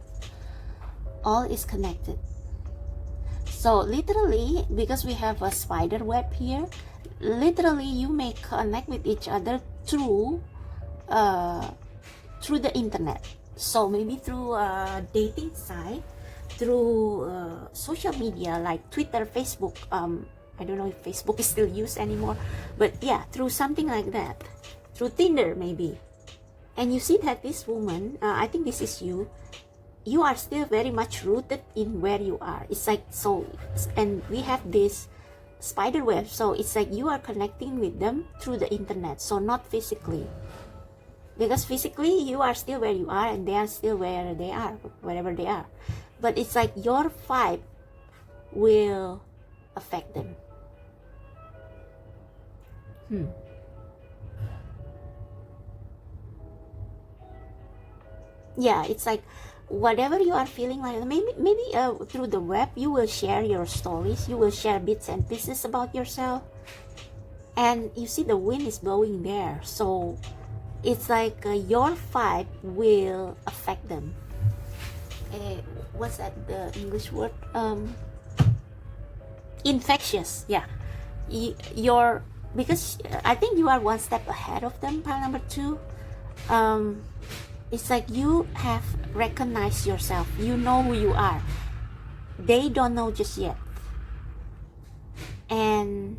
All is connected. So literally, because we have a spider web here, literally you may connect with each other through the internet. So maybe through a dating site, through social media like Twitter, Facebook. I don't know if Facebook is still used anymore, but yeah, through something like that, through Tinder maybe. And you see that this woman, I think this is you are still very much rooted in where you are. It's like, so, and we have this spider web, so it's like you are connecting with them through the internet, so not physically, because physically you are still where you are and they are still where they are, wherever they are, but it's like your vibe will affect them. Yeah, it's like whatever you are feeling, like maybe through the web you will share your stories, you will share bits and pieces about yourself, and you see the wind is blowing there, so it's like your vibe will affect them. What's that, the English word? Infectious. Yeah, because I think you are one step ahead of them. Pile number 2, it's like you have recognized yourself, you know who you are, they don't know just yet, and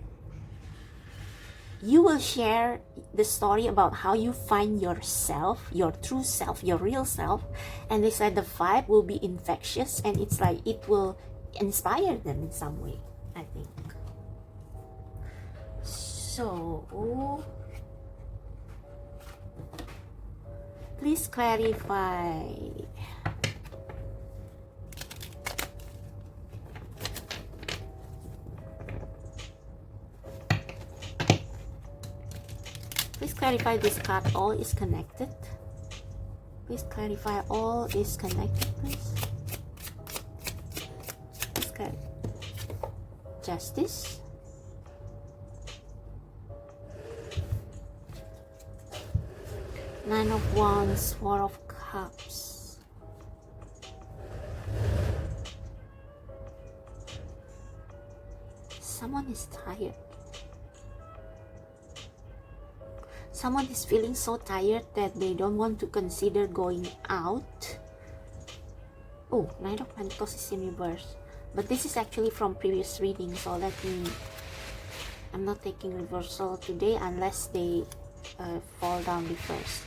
you will share the story about how you find yourself, your true self, your real self, and they said the vibe will be infectious, and it's like it will inspire them in some way, I think. So please clarify. Please clarify this card. All is connected. Please clarify all is connected, please. Please clarify. Justice. Nine of Wands, Four of Cups. Someone is tired. Someone is feeling so tired that they don't want to consider going out. Oh, Nine of Pentacles is in reverse. But this is actually from previous reading, so I'm not taking reversal today unless they fall down reversed.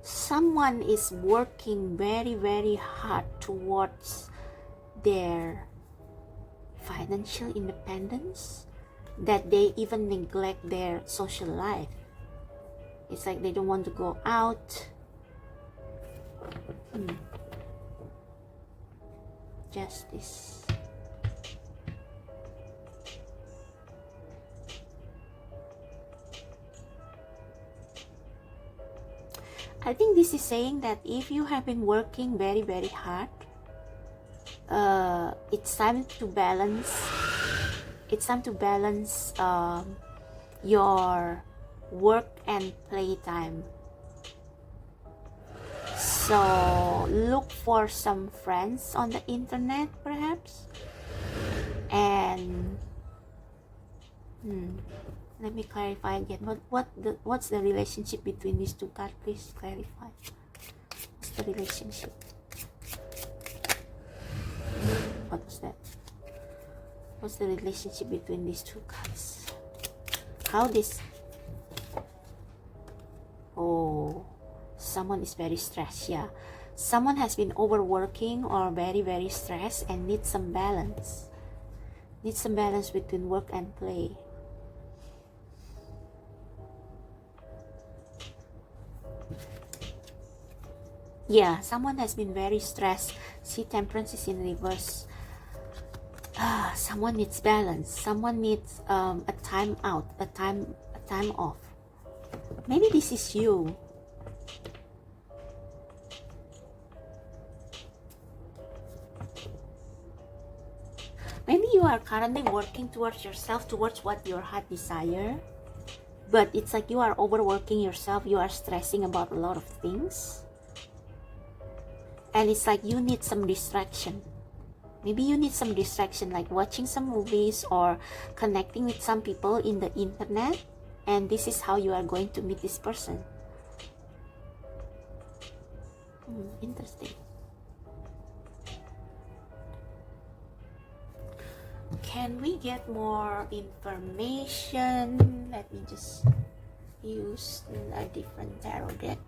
Someone is working very, very hard towards their financial independence, that they even neglect their social life. It's like they don't want to go out. Justice. I think this is saying that if you have been working very, very hard, it's time to balance. It's time to balance your work and playtime. So look for some friends on the internet, perhaps, and let me clarify again. What's the relationship between these two cards? Please clarify. What's the relationship? What was that? What's the relationship between these two cards? How this... Oh, someone is very stressed. Yeah, someone has been overworking or very stressed and needs some balance. Needs some balance between work and play. Yeah, someone has been very stressed. See, Temperance is in reverse. Someone needs balance. Someone needs a time out, a time off. Maybe this is you. Maybe you are currently working towards yourself, towards what your heart desire. But it's like you are overworking yourself. You are stressing about a lot of things. And it's like you need some distraction. Maybe you need some distraction, like watching some movies or connecting with some people in the internet. And this is how you are going to meet this person. Interesting. Can we get more information? Let me just use a different tarot deck.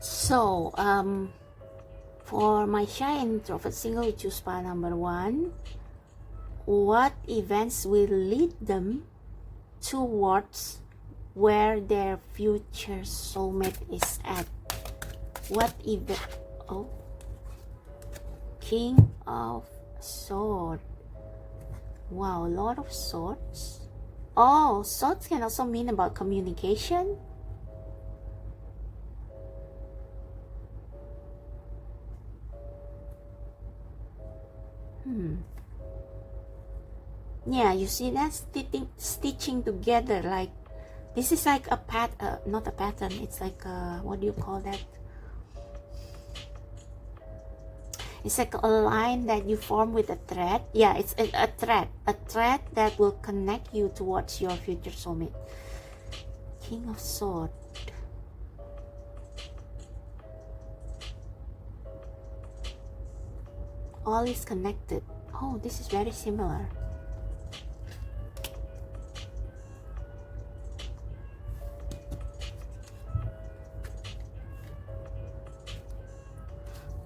So, for my shy and introvert single, we choose pile number 1. What events will lead them towards where their future soulmate is at? What event? Oh, King of Swords. Wow, Lord of Swords. Oh, swords can also mean about communication. Yeah, you see that stitching together, like this is like a not a pattern, it's like a, what do you call that? It's like a line that you form with a thread. Yeah, it's a thread that will connect you towards your future soulmate. King of Swords. All is connected. Oh, this is very similar.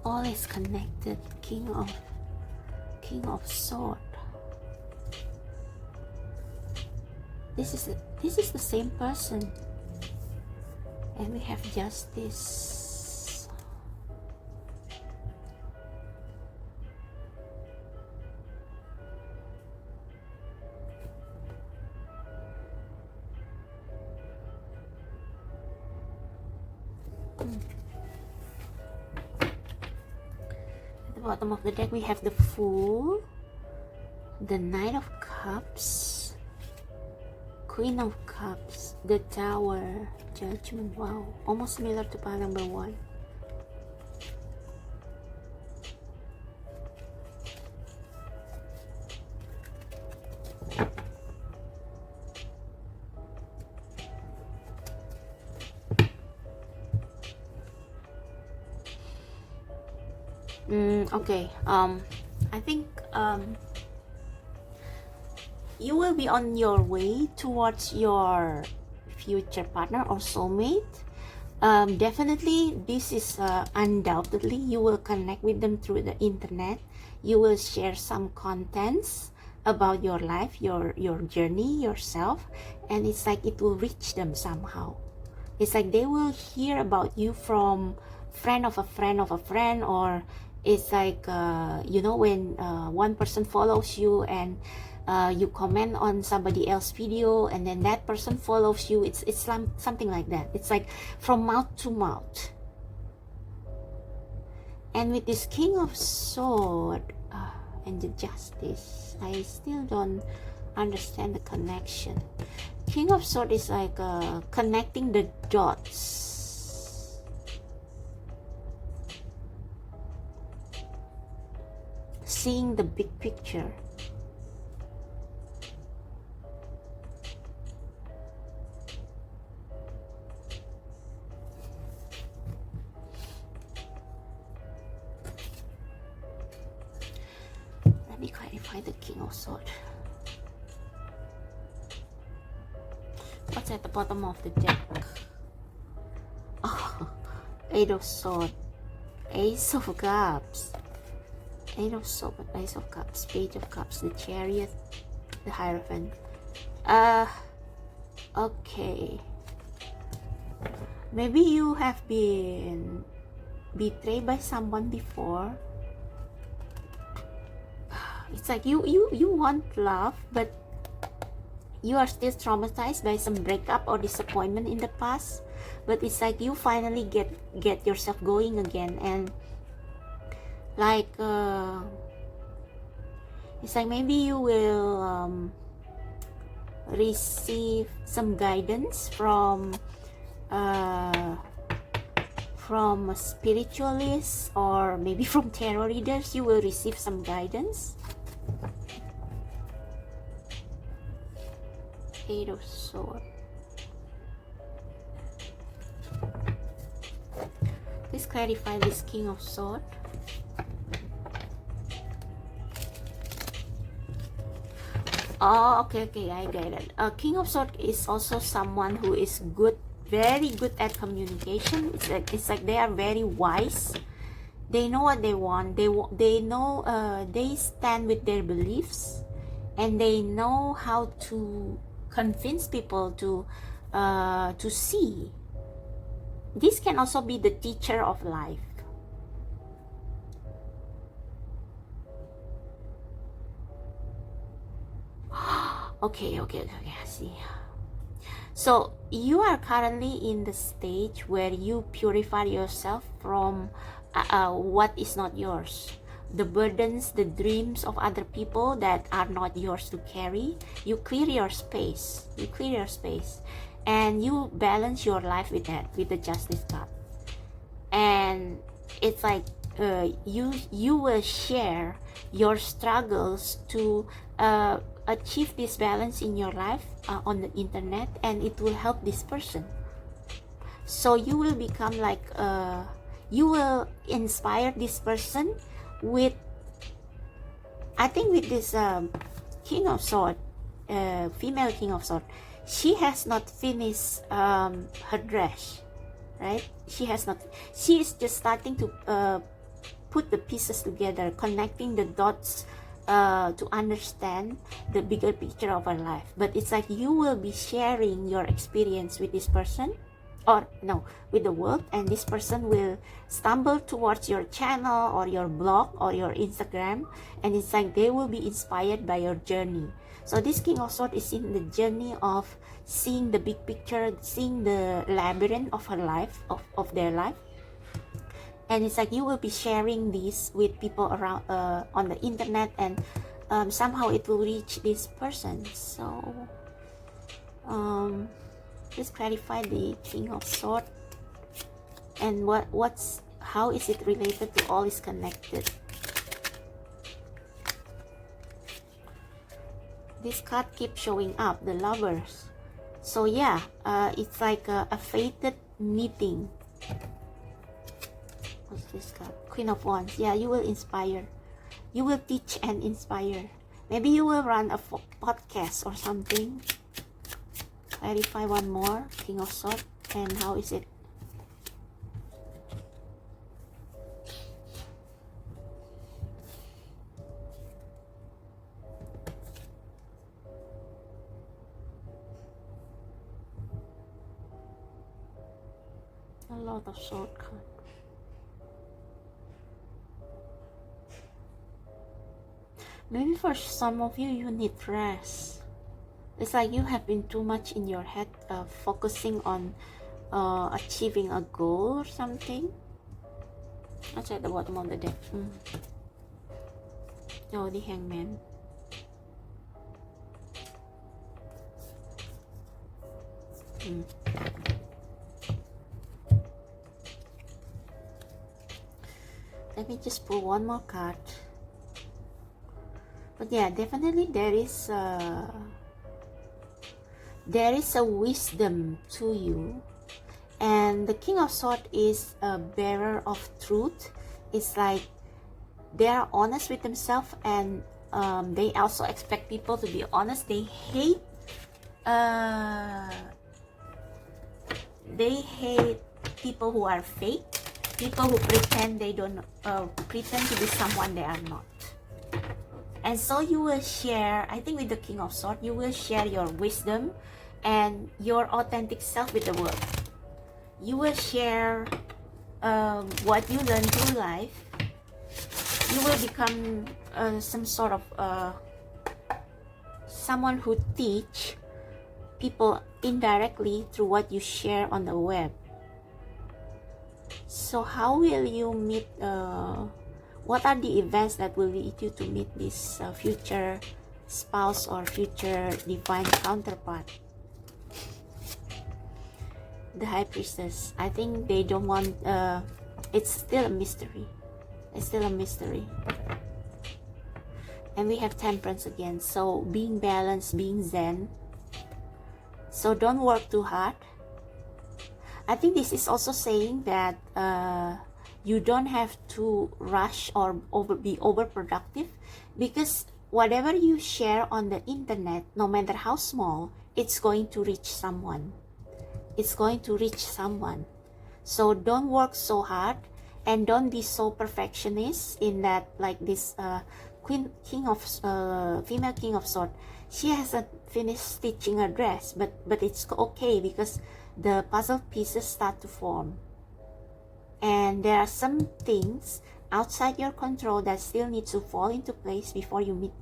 All is connected. King of Swords. This is the same person, and we have Justice. Bottom of the deck we have the Fool, the Knight of Cups, Queen of Cups, the Tower, Judgment. Wow, almost similar to pile number 1. Okay, I think you will be on your way towards your future partner or soulmate. Definitely this is undoubtedly you will connect with them through the internet. You will share some contents about your life, your journey, yourself, and it's like it will reach them somehow. It's like they will hear about you from friend of a friend of a friend, or It's like you know, when one person follows you and you comment on somebody else's video and then that person follows you. It's something like that. It's like from mouth to mouth. And with this King of Sword and the Justice, I still don't understand the connection. King of Sword is like connecting the dots, seeing the big picture. Let me clarify the King of Sword. What's at the bottom of the deck? Oh, Eight of Swords, Ace of Cups, Eight of Swords, Ace of Cups, Page of Cups, the Chariot, the Hierophant. Okay. Maybe you have been betrayed by someone before. It's like you want love, but you are still traumatized by some breakup or disappointment in the past. But it's like you finally get yourself going again, and like it's like maybe you will receive some guidance from a spiritualist, or maybe from tarot readers. You will receive some guidance. Eight of Swords. Please clarify this King of Swords. Oh, okay, I get it. King of Swords is also someone who is good, very good at communication. It's like they are very wise. They know what they want. They know they stand with their beliefs, and they know how to convince people to see. This can also be the teacher of life. Okay, I see. So you are currently in the stage where you purify yourself from what is not yours, the burdens, the dreams of other people that are not yours to carry. You clear your space. And you balance your life with that, with the Justice card. And it's like you will share your struggles to achieve this balance in your life on the internet, and it will help this person. So you will become like you will inspire this person with, I think with this King of Swords, female King of Swords. She has not finished her dress, right? She is just starting to put the pieces together, connecting the dots to understand the bigger picture of her life. But it's like you will be sharing your experience with this person, or no, with the world, and this person will stumble towards your channel or your blog or your Instagram, and it's like they will be inspired by your journey. So this King of Swords is in the journey of seeing the big picture, seeing the labyrinth of her life, of their life. And it's like you will be sharing this with people around on the internet, and somehow it will reach this person. So just clarify the King of Swords, and how is it related to all is connected. This card keeps showing up, the Lovers. So yeah, it's like a fated meeting. What's this card? Queen of Wands. Yeah, you will inspire. You will teach and inspire. Maybe you will run a podcast or something. Clarify one more. King of Swords. And how is it? A lot of sword cards. Maybe for some of you, you need rest. It's like you have been too much in your head, focusing on achieving a goal or something. Let's at the bottom of the deck. Oh, the Hangman. Let me just pull one more card. But yeah, definitely there is a wisdom to you. And the King of Swords is a bearer of truth. It's like they are honest with themselves, and they also expect people to be honest. They hate people who are fake, people who pretend they don't pretend to be someone they are not. And so you will share, I think with the King of Swords, you will share your wisdom and your authentic self with the world. You will share what you learn through life. You will become some sort of someone who teach people indirectly through what you share on the web. So how will you meet, what are the events that will lead you to meet this future spouse or future divine counterpart? The High Priestess. I think they don't want, it's still a mystery. It's still a mystery. And we have Temperance again. So being balanced, being zen. So don't work too hard. I think this is also saying that you don't have to rush or be overproductive, because whatever you share on the internet, no matter how small, it's going to reach someone. It's going to reach someone. So don't work so hard, and don't be so perfectionist in that, like this female King of Swords. She hasn't finished stitching her dress, but it's okay because the puzzle pieces start to form. And there are some things outside your control that still need to fall into place before you meet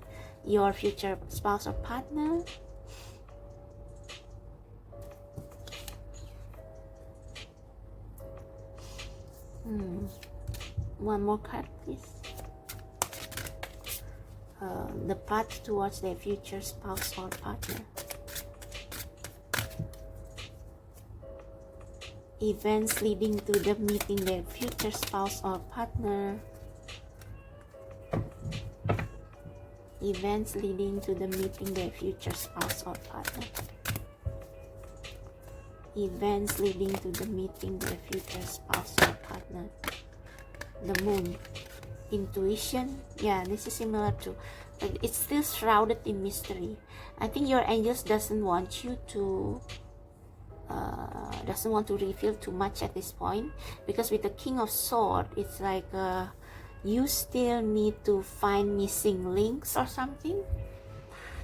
your future spouse or partner. One more card, please. The path towards their future spouse or partner. Events leading to them meeting their future spouse or partner. Events leading to them meeting their future spouse or partner. Events leading to the meeting their future spouse or partner. The Moon. Intuition. Yeah, this is similar to, it's still shrouded in mystery. I think your angels doesn't want you to reveal too much at this point, because with the King of Swords, it's like you still need to find missing links or something.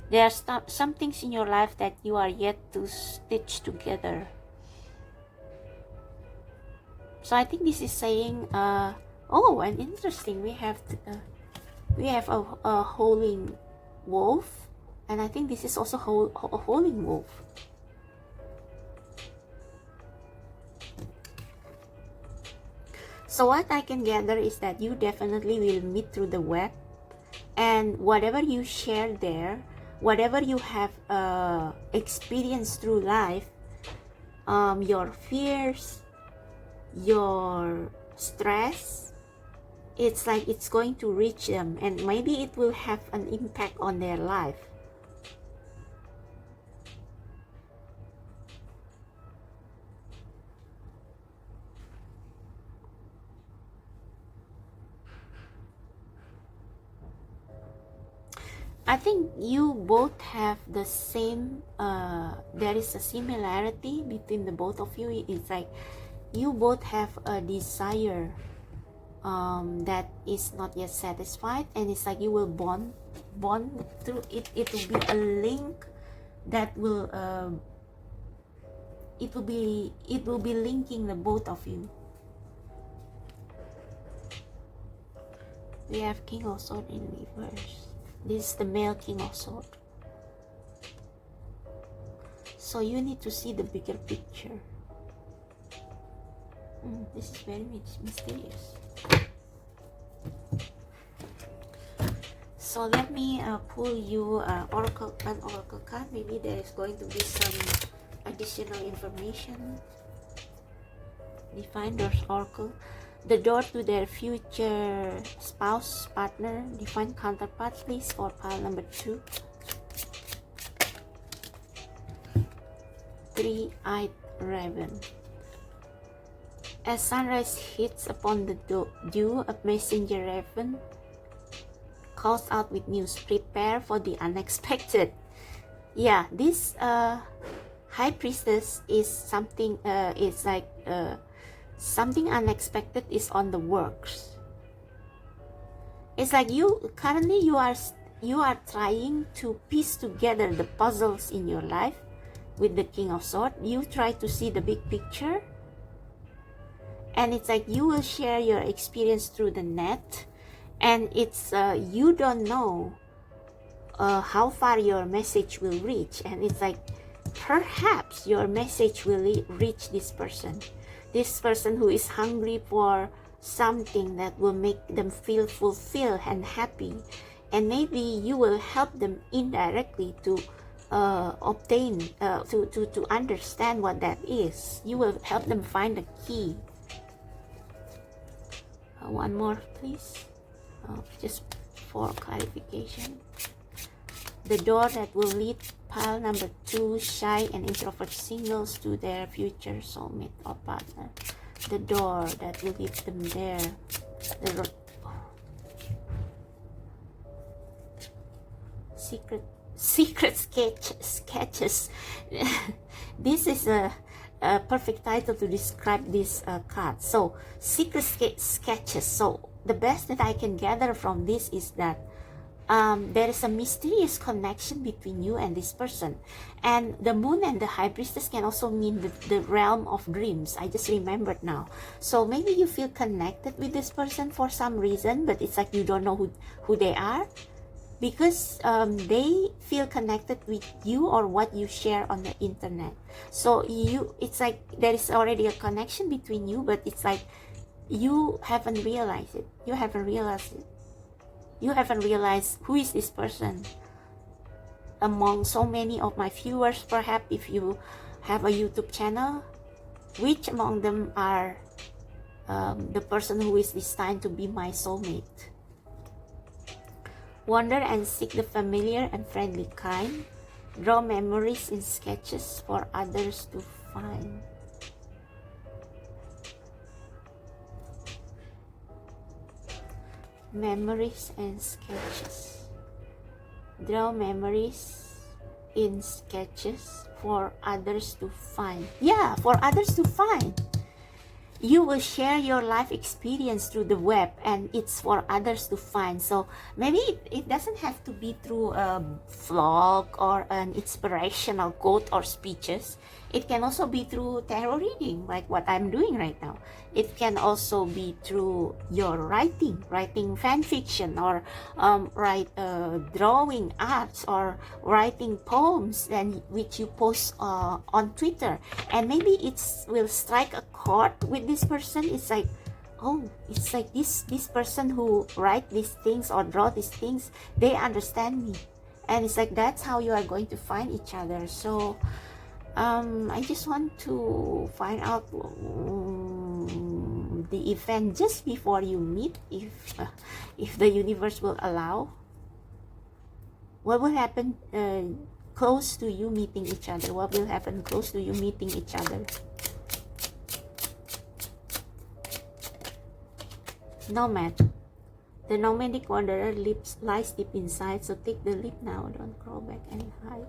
There are some things in your life that you are yet to stitch together. So I think this is saying, oh, and interesting, we have a howling wolf, and I think this is also a howling wolf. So what I can gather is that you definitely will meet through the web, and whatever you share there, whatever you have experienced through life, your fears, your stress, it's like it's going to reach them, and maybe it will have an impact on their life. I think you both have the same, there is a similarity between the both of you. It's like you both have a desire that is not yet satisfied, and it's like you will bond through it. It will be a link that will it will be linking the both of you. We have King of Swords in reverse. This is the male King of Swords. So you need to see the bigger picture. This is very mysterious. So let me pull you an oracle card. Maybe there is going to be some additional information. Divine Doors Oracle. The door to their future spouse, partner, divine counterpart, please, for pile number 2. Three-eyed raven. As sunrise hits upon the dew, a messenger raven calls out with news. Prepare for the unexpected. Yeah, this high priestess is something. It's like something unexpected is on the works. It's like currently you are trying to piece together the puzzles in your life with the King of Swords. You try to see the big picture, and it's like you will share your experience through the net, and it's you don't know how far your message will reach, and it's like perhaps your message will reach this person who is hungry for something that will make them feel fulfilled and happy, and maybe you will help them indirectly to obtain to understand what that is. You will help them find the key. One more, please. Just for clarification. The door that will lead pile number 2 shy and introvert singles to their future soulmate or partner. The door that will lead them there. Secret sketches. This is a perfect title to describe this card. So secret sketches. So the best that I can gather from this is that there is a mysterious connection between you and this person. And the moon and the high priestess can also mean the realm of dreams. I just remembered now. So maybe you feel connected with this person for some reason, but it's like you don't know who they are, because they feel connected with you or what you share on the internet. So it's like there is already a connection between you, but it's like you haven't realized it. You haven't realized who is this person. Among so many of my viewers, perhaps if you have a YouTube channel, which among them are the person who is destined to be my soulmate? Wander and seek the familiar and friendly kind. Draw memories in sketches for others to find. Memories and sketches. Draw memories in sketches for others to find. Yeah, for others to find. You will share your life experience through the web, and it's for others to find. So maybe it doesn't have to be through a vlog or an inspirational quote or speeches. It can also be through tarot reading, like what I'm doing right now. It can also be through your writing fan fiction, or drawing arts, or writing poems, and which you post on Twitter. And maybe it will strike a chord with this person. It's like, oh, it's like this person who write these things or draw these things, they understand me. And it's like that's how you are going to find each other. So I just want to find out the event just before you meet, if the universe will allow. What will happen close to you meeting each other? What will happen close to you meeting each other? Nomad. The nomadic wanderer lies deep inside, so take the leap now. Don't crawl back and hide.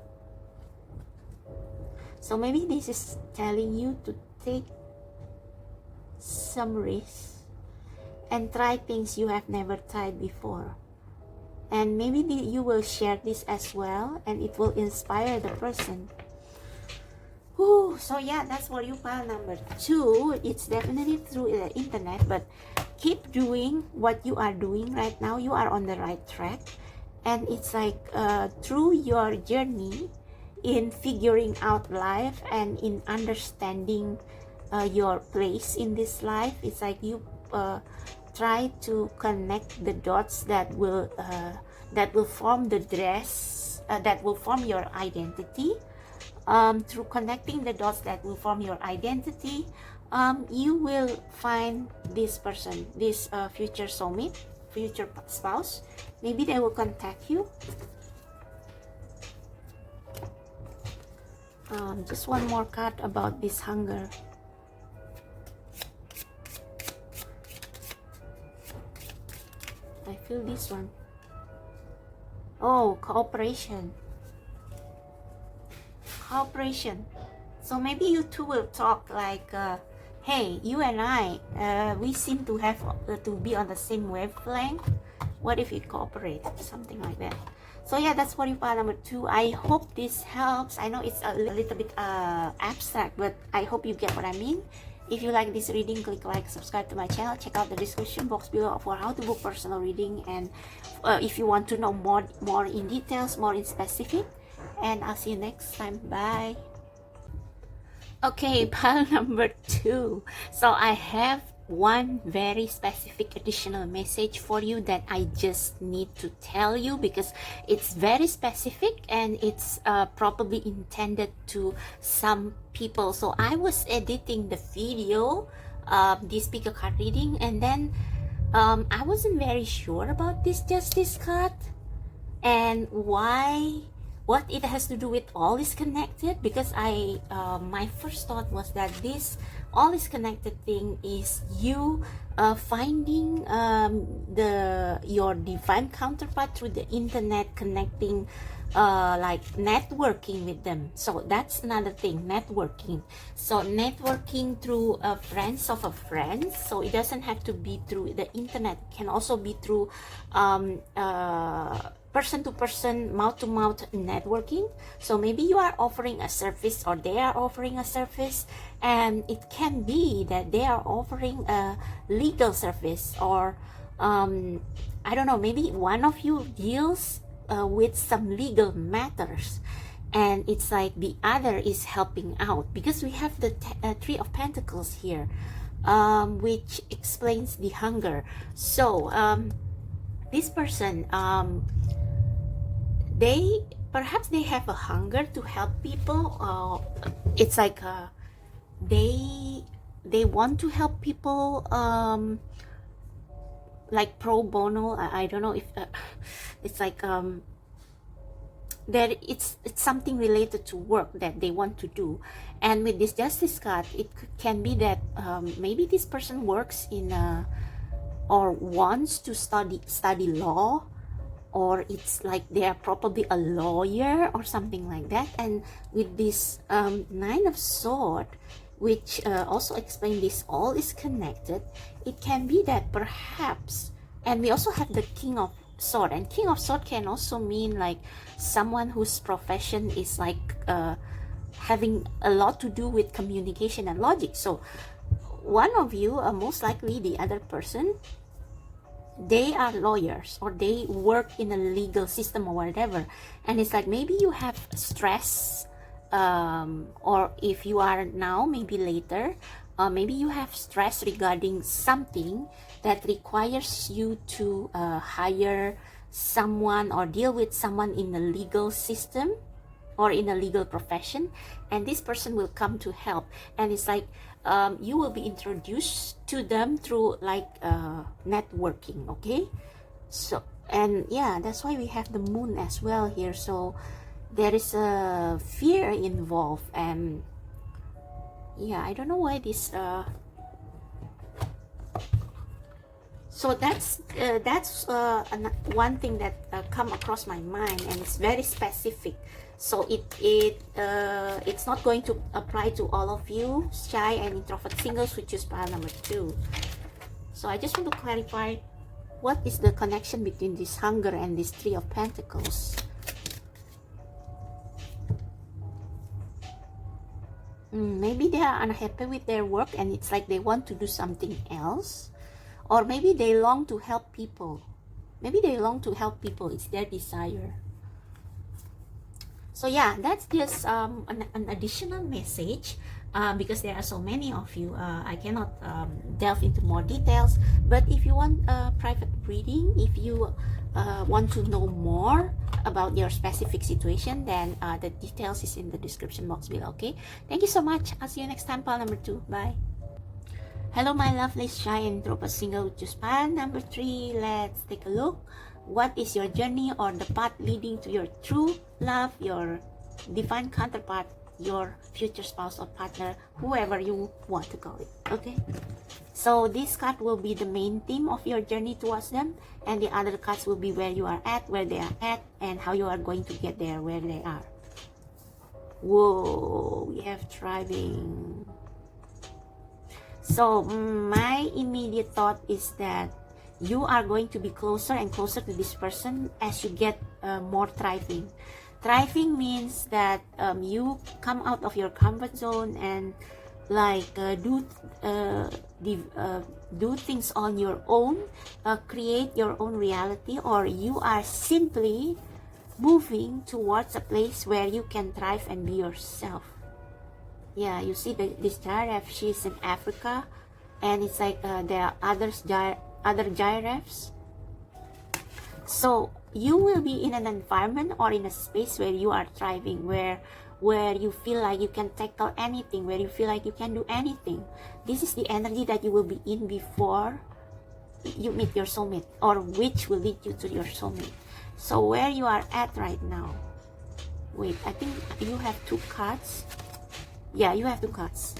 So maybe this is telling you to take some risks and try things you have never tried before. And maybe you will share this as well, and it will inspire the person. Whew. So yeah, that's for you, pile number 2. It's definitely through the internet, but keep doing what you are doing right now. You are on the right track. And it's like through your journey in figuring out life and in understanding your place in this life, it's like you try to connect the dots that will form the dress that will form your identity. Through connecting the dots that will form your identity, you will find this person, this future soulmate, future spouse. Maybe they will contact you. Just one more card about this hunger. I feel this one. Oh, cooperation. Cooperation. So maybe you two will talk like, hey, you and I, we seem to have to be on the same wavelength. What if we cooperate? Something like that. So yeah, that's for you, pile number 2. I hope this helps. I know it's a little bit abstract, but I hope you get what I mean. If you like this reading, click like, subscribe to my channel. Check out the description box below for how to book personal reading, and if you want to know more in details, more in specific. And I'll see you next time. Bye. Okay, pile number 2. So I have one very specific additional message for you that I just need to tell you, because it's very specific and it's probably intended to some people. So I was editing the video, this pick a card reading, and then I wasn't very sure about this justice card and what it has to do with all is connected, because I my first thought was that this all is connected thing is you finding your divine counterpart through the internet, connecting, like networking with them. So that's another thing, networking. So networking through friends of a friend. So it doesn't have to be through the internet, it can also be through person-to-person, mouth-to-mouth networking. So maybe you are offering a service or they are offering a service, and it can be that they are offering a legal service, or I don't know, maybe one of you deals with some legal matters, and it's like the other is helping out, because we have the Three of Pentacles here, which explains the hunger. So this person, perhaps they have a hunger to help people. It's like they want to help people, like pro bono. I don't know if it's like that it's something related to work that they want to do. And with this justice card, it can be that maybe this person works in or wants to study law, or it's like they are probably a lawyer or something like that. And with this Nine of Swords, which also explain this all is connected, it can be that perhaps, and we also have the King of Swords, and King of Swords can also mean like someone whose profession is like having a lot to do with communication and logic. So one of you, most likely the other person, they are lawyers or they work in a legal system or whatever, and it's like maybe you have stress, or if you are now, maybe later, maybe you have stress regarding something that requires you to hire someone or deal with someone in the legal system or in a legal profession, and this person will come to help. And it's like you will be introduced to them through like networking. Okay, so, and yeah, that's why we have the Moon as well here. So there is a fear involved, and yeah, I don't know why this so that's one thing that come across my mind, and it's very specific. So it's not going to apply to all of you shy and introvert singles who choose pile number 2. So I just want to clarify, what is the connection between this hunger and this Three of Pentacles? Maybe they are unhappy with their work and it's like they want to do something else, or maybe they long to help people. Maybe they long to help people. It's their desire. So yeah, that's just an additional message, because there are so many of you. I cannot delve into more details, but if you want a private reading, if you want to know more about your specific situation, then the details is in the description box below. Okay, thank you so much. I'll see you next time. Pile number 2. Bye. Hello my lovely shy introvert single to span number 3. Let's take a look. What is your journey or the path leading to your true love, your divine counterpart, your future spouse or partner, whoever you want to call it? Okay, so this card will be the main theme of your journey towards them, and the other cards will be where you are at, where they are at, and how you are going to get there, where they are. Whoa, we have thriving. So my immediate thought is that you are going to be closer and closer to this person as you get more thriving. Thriving means that you come out of your comfort zone and like do things on your own, create your own reality, or you are simply moving towards a place where you can thrive and be yourself. Yeah, you see this giraffe, she's in Africa, and it's like there are other giraffes. So you will be in an environment or in a space where you are thriving, where you feel like you can tackle anything, where you feel like you can do anything. This is the energy that you will be in before you meet your soulmate, or which will lead you to your soulmate. So where you are at right now, wait, I think you have 2 cards. Yeah, you have 2 cards.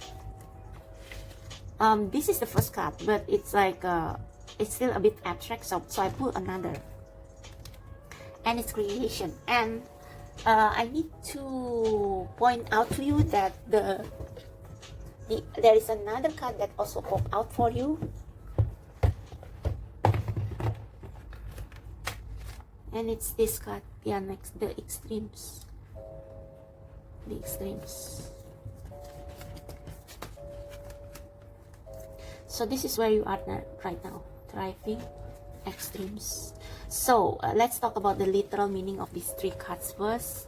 This is the first card, but it's like it's still a bit abstract, so I put another, and it's creation. And I need to point out to you that there is another card that also popped out for you, and it's this card. Yeah, next, the extremes. The extremes. So this is where you are right now, thriving, extremes. So let's talk about the literal meaning of these 3 cards first.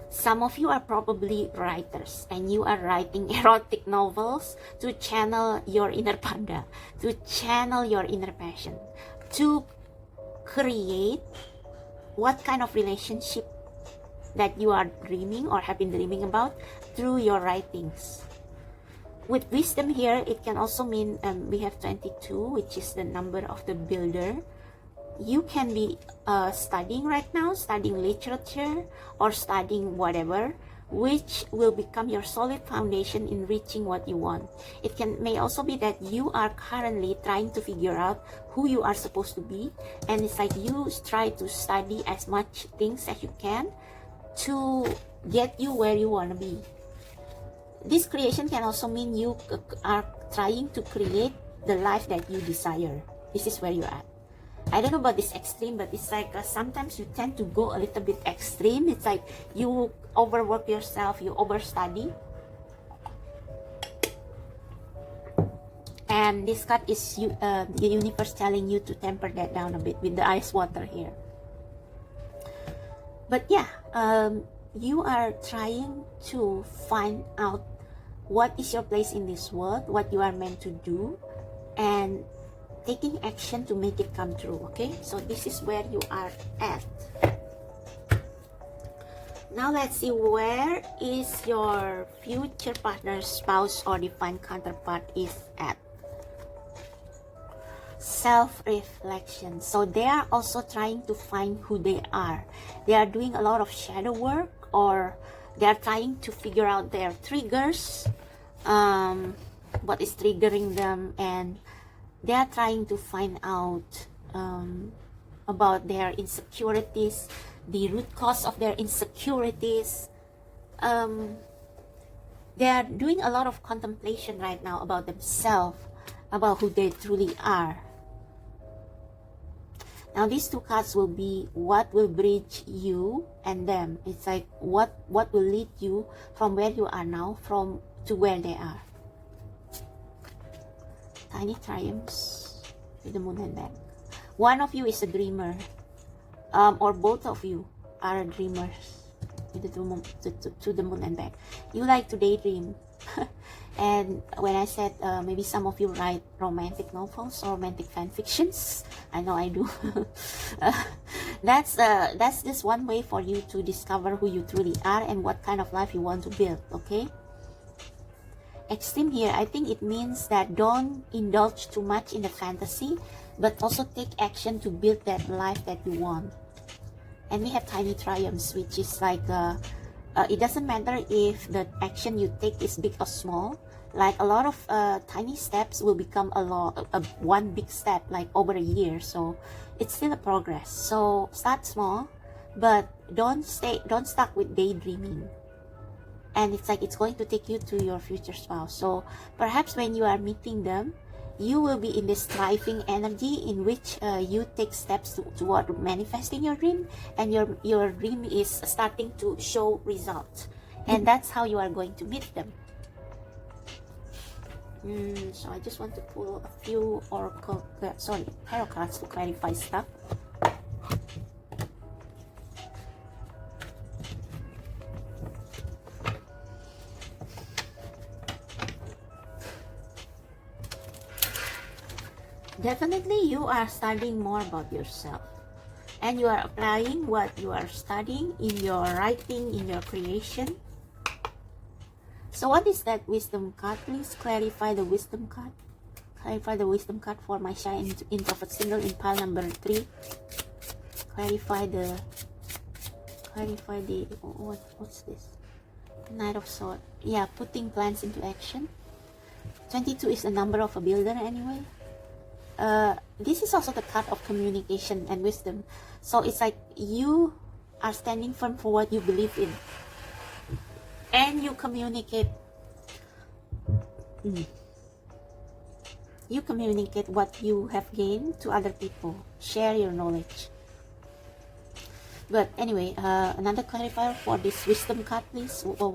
Some of you are probably writers, and you are writing erotic novels to channel your inner panda, to channel your inner passion, to create what kind of relationship that you are dreaming or have been dreaming about through your writings. With wisdom here, it can also mean we have 22, which is the number of the builder. You can be studying right now, studying literature or studying whatever, which will become your solid foundation in reaching what you want. It may also be that you are currently trying to figure out who you are supposed to be, and it's like you try to study as much things as you can to get you where you want to be. This creation can also mean you are trying to create the life that you desire. This is where you're at. I don't know about this extreme, but it's like sometimes you tend to go a little bit extreme. It's like you overwork yourself, you overstudy. And this card is the universe telling you to temper that down a bit with the ice water here. But yeah, you are trying to find out what is your place in this world, what you are meant to do, and taking action to make it come true. Okay, so this is where you are at. Now let's see, where is your future partner, spouse, or divine counterpart is at. Self-reflection. So they are also trying to find who they are. They are doing a lot of shadow work, or they are trying to figure out their triggers, what is triggering them, and they are trying to find out about their insecurities, the root cause of their insecurities. They are doing a lot of contemplation right now about themselves, about who they truly are. Now these 2 cards will be what will bridge you and them. It's like what will lead you from where you are now to where they are. Tiny triumphs with the moon and back. One of you is a dreamer, or both of you are dreamers to the moon and back. You like to daydream. And when I said maybe some of you write romantic novels or romantic fan fictions, I know I do. That's just one way for you to discover who you truly are and what kind of life you want to build. Okay, extreme here, I think it means that don't indulge too much in the fantasy, but also take action to build that life that you want. And we have tiny triumphs, which is like it doesn't matter if the action you take is big or small. Like a lot of tiny steps will become one big step, like over a year. So it's still a progress. So start small, but don't stuck with daydreaming. And it's like it's going to take you to your future spouse. So perhaps when you are meeting them, you will be in this thriving energy in which you take steps toward manifesting your dream, and your dream is starting to show results, and that's how you are going to meet them. So I just want to pull a few tarot cards to clarify stuff. Definitely you are studying more about yourself, and you are applying what you are studying in your writing, in your creation. So what is that wisdom card? Please clarify the wisdom card. Clarify the wisdom card for my shy introvert single in pile number 3. Clarify the what's this? Knight of Swords. Yeah, putting plans into action. 22 is the number of a builder anyway. This is also the card of communication and wisdom. So it's like you are standing firm for what you believe in, and you communicate. You communicate what you have gained to other people. Share your knowledge. But anyway, another clarifier for this wisdom card, please. For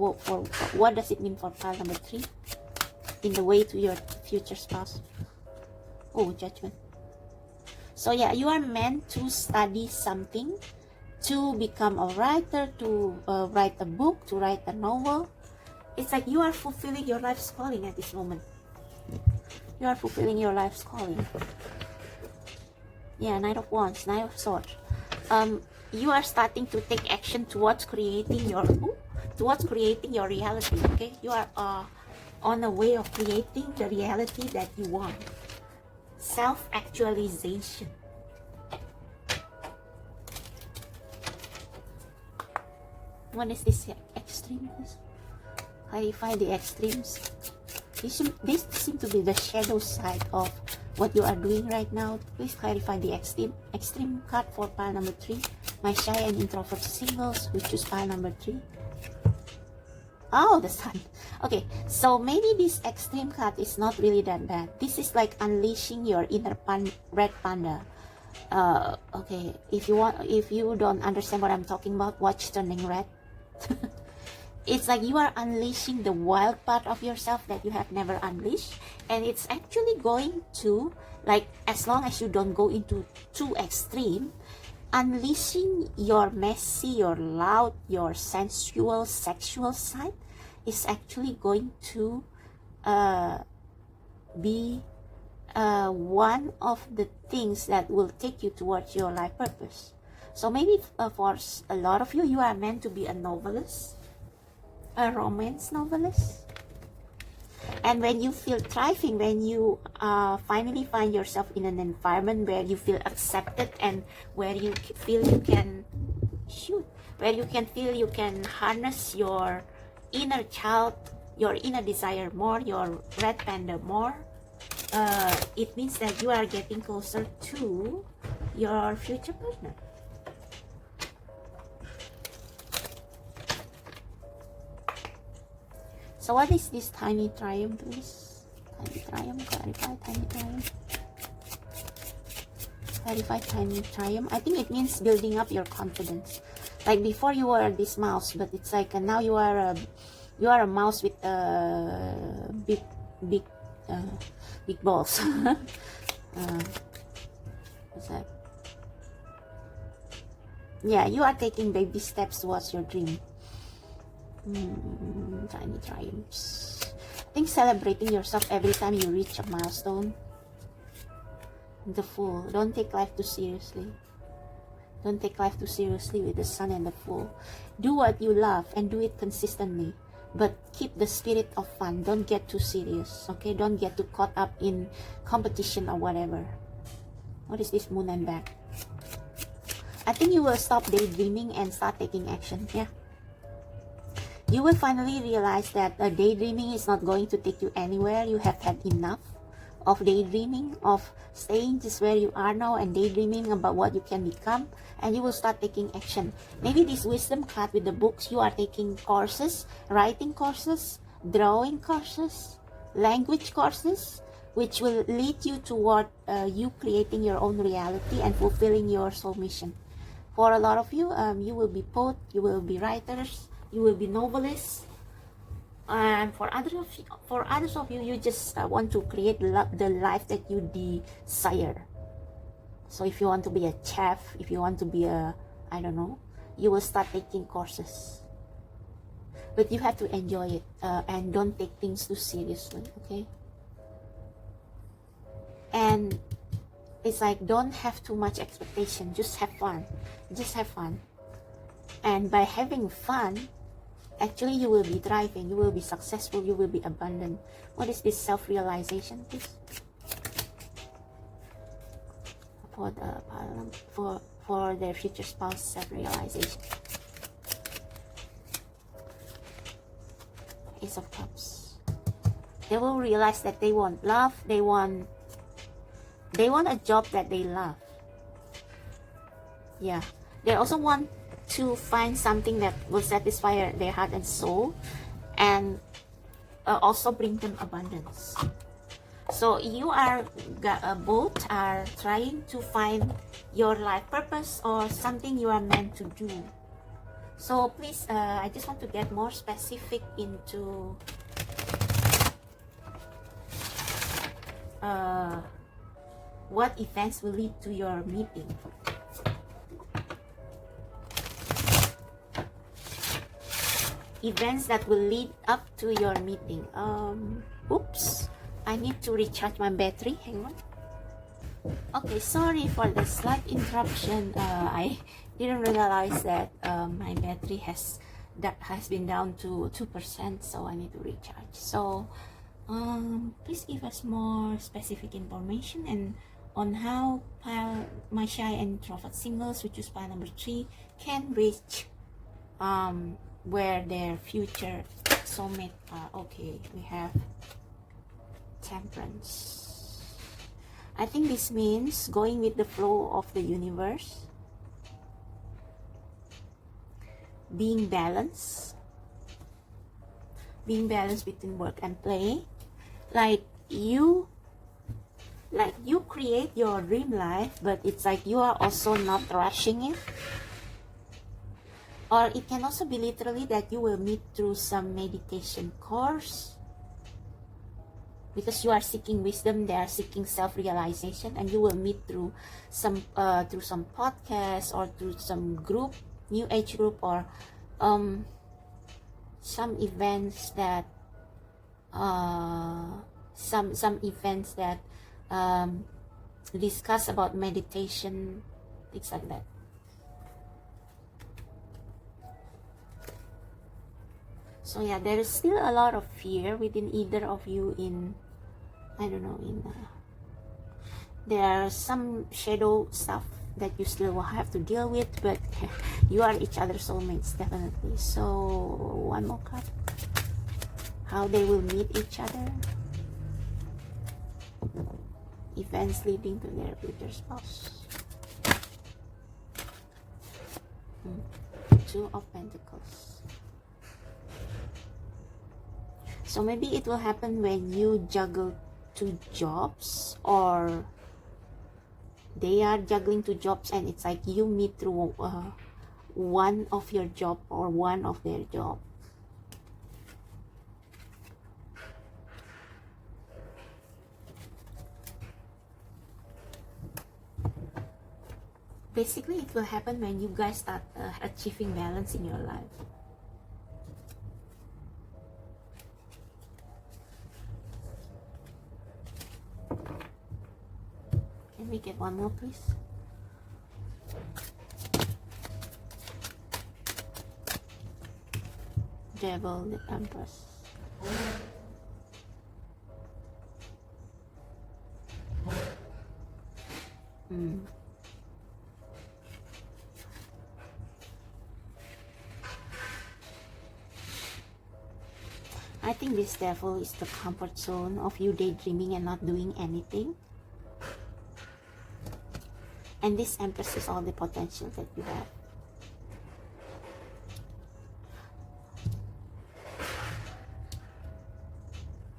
what does it mean for pile number 3 in the way to your future spouse? Oh, judgment. So yeah, you are meant to study something, to become a writer, to write a book, to write a novel. It's like you are fulfilling your life's calling at this moment. You are fulfilling your life's calling. Yeah, Knight of Wands, Knight of Swords. You are starting to take action towards creating your reality. Okay, you are on a way of creating the reality that you want. Self-actualization. What is this extremes? Clarify the extremes. This seem to be the shadow side of what you are doing right now. Please clarify the extreme card for pile number 3. My shy and introvert singles, we choose pile number 3. Oh, the sun. Okay, so maybe this extreme card is not really that bad. This is like unleashing your inner red panda. Okay, if you don't understand what I'm talking about, watch Turning Red. It's like you are unleashing the wild part of yourself that you have never unleashed, and it's actually going to, like, as long as you don't go into too extreme, unleashing your messy, your loud, your sensual, sexual side is actually going to be one of the things that will take you towards your life purpose. So maybe for a lot of you, you are meant to be a novelist, a romance novelist. And when you feel thriving, when you finally find yourself in an environment where you feel accepted and where you feel you can feel you can harness your inner child, your inner desire more, your red panda more, it means that you are getting closer to your future partner. So what is this tiny triumph, please? Tiny triumph, clarify tiny triumph. Clarify tiny triumph. I think it means building up your confidence. Like before you were this mouse, but it's like now you are a mouse with big balls. What's that? Yeah, you are taking baby steps towards your dream. Tiny triumphs. I think celebrating yourself every time you reach a milestone. The Fool. Don't take life too seriously. Don't take life too seriously with the Sun and the Fool. Do what you love and do it consistently. But keep the spirit of fun. Don't get too serious. Okay? Don't get too caught up in competition or whatever. What is this? Moon and back. I think you will stop daydreaming and start taking action. Yeah. You will finally realize that daydreaming is not going to take you anywhere. You have had enough of daydreaming, of staying just where you are now and daydreaming about what you can become, and you will start taking action. Maybe this wisdom card with the books, you are taking courses, writing courses, drawing courses, language courses, which will lead you toward you creating your own reality and fulfilling your soul mission. For a lot of you, you will be poets, you will be writers, you will be novelists. And for others of you, you just want to create the life that you desire. So if you want to be a chef, if you want to be a, I don't know, you will start taking courses. But you have to enjoy it and don't take things too seriously, okay? And it's like, don't have too much expectation, just have fun. Just have fun. And by having fun, actually, you will be thriving, you will be successful, you will be abundant. What is this self-realization, please? For their future spouse, self-realization. Ace of Cups. They will realize that they want love, they want a job that they love. Yeah. They also want to find something that will satisfy their heart and soul, and also bring them abundance. So you are both are trying to find your life purpose or something you are meant to do. So please, I just want to get more specific into what events will lead to your meeting. Events that will lead up to your meeting. Oops, I need to recharge my battery. Hang on. Okay, sorry for the slight interruption. I didn't realize that my battery has been down to 2%, so I need to recharge. So please give us more specific information and on how my shy and introvert singles, which is pile number 3, can reach where their future soulmate are. Okay, we have Temperance. I think this means going with the flow of the universe, being balanced between work and play. Like you create your dream life, but it's like you are also not rushing it. Or it can also be literally that you will meet through some meditation course, because you are seeking wisdom, they are seeking self-realization, and you will meet through some podcast or through some group, new age group, or some events that discuss about meditation, things like that. So yeah, there is still a lot of fear within either of you in, I don't know, there are some shadow stuff that you still will have to deal with, but you are each other's soulmates, definitely. So one more card. How they will meet each other. Events leading to their future spouse. Two of Pentacles. So maybe it will happen when you juggle 2 jobs, or they are juggling 2 jobs, and it's like you meet through one of your job or one of their job. basically it will happen when you guys start achieving balance in your life. Can we get one more, please? Devil, the Empress. I think this devil is the comfort zone of you daydreaming and not doing anything. And this Empress is all the potential that you have.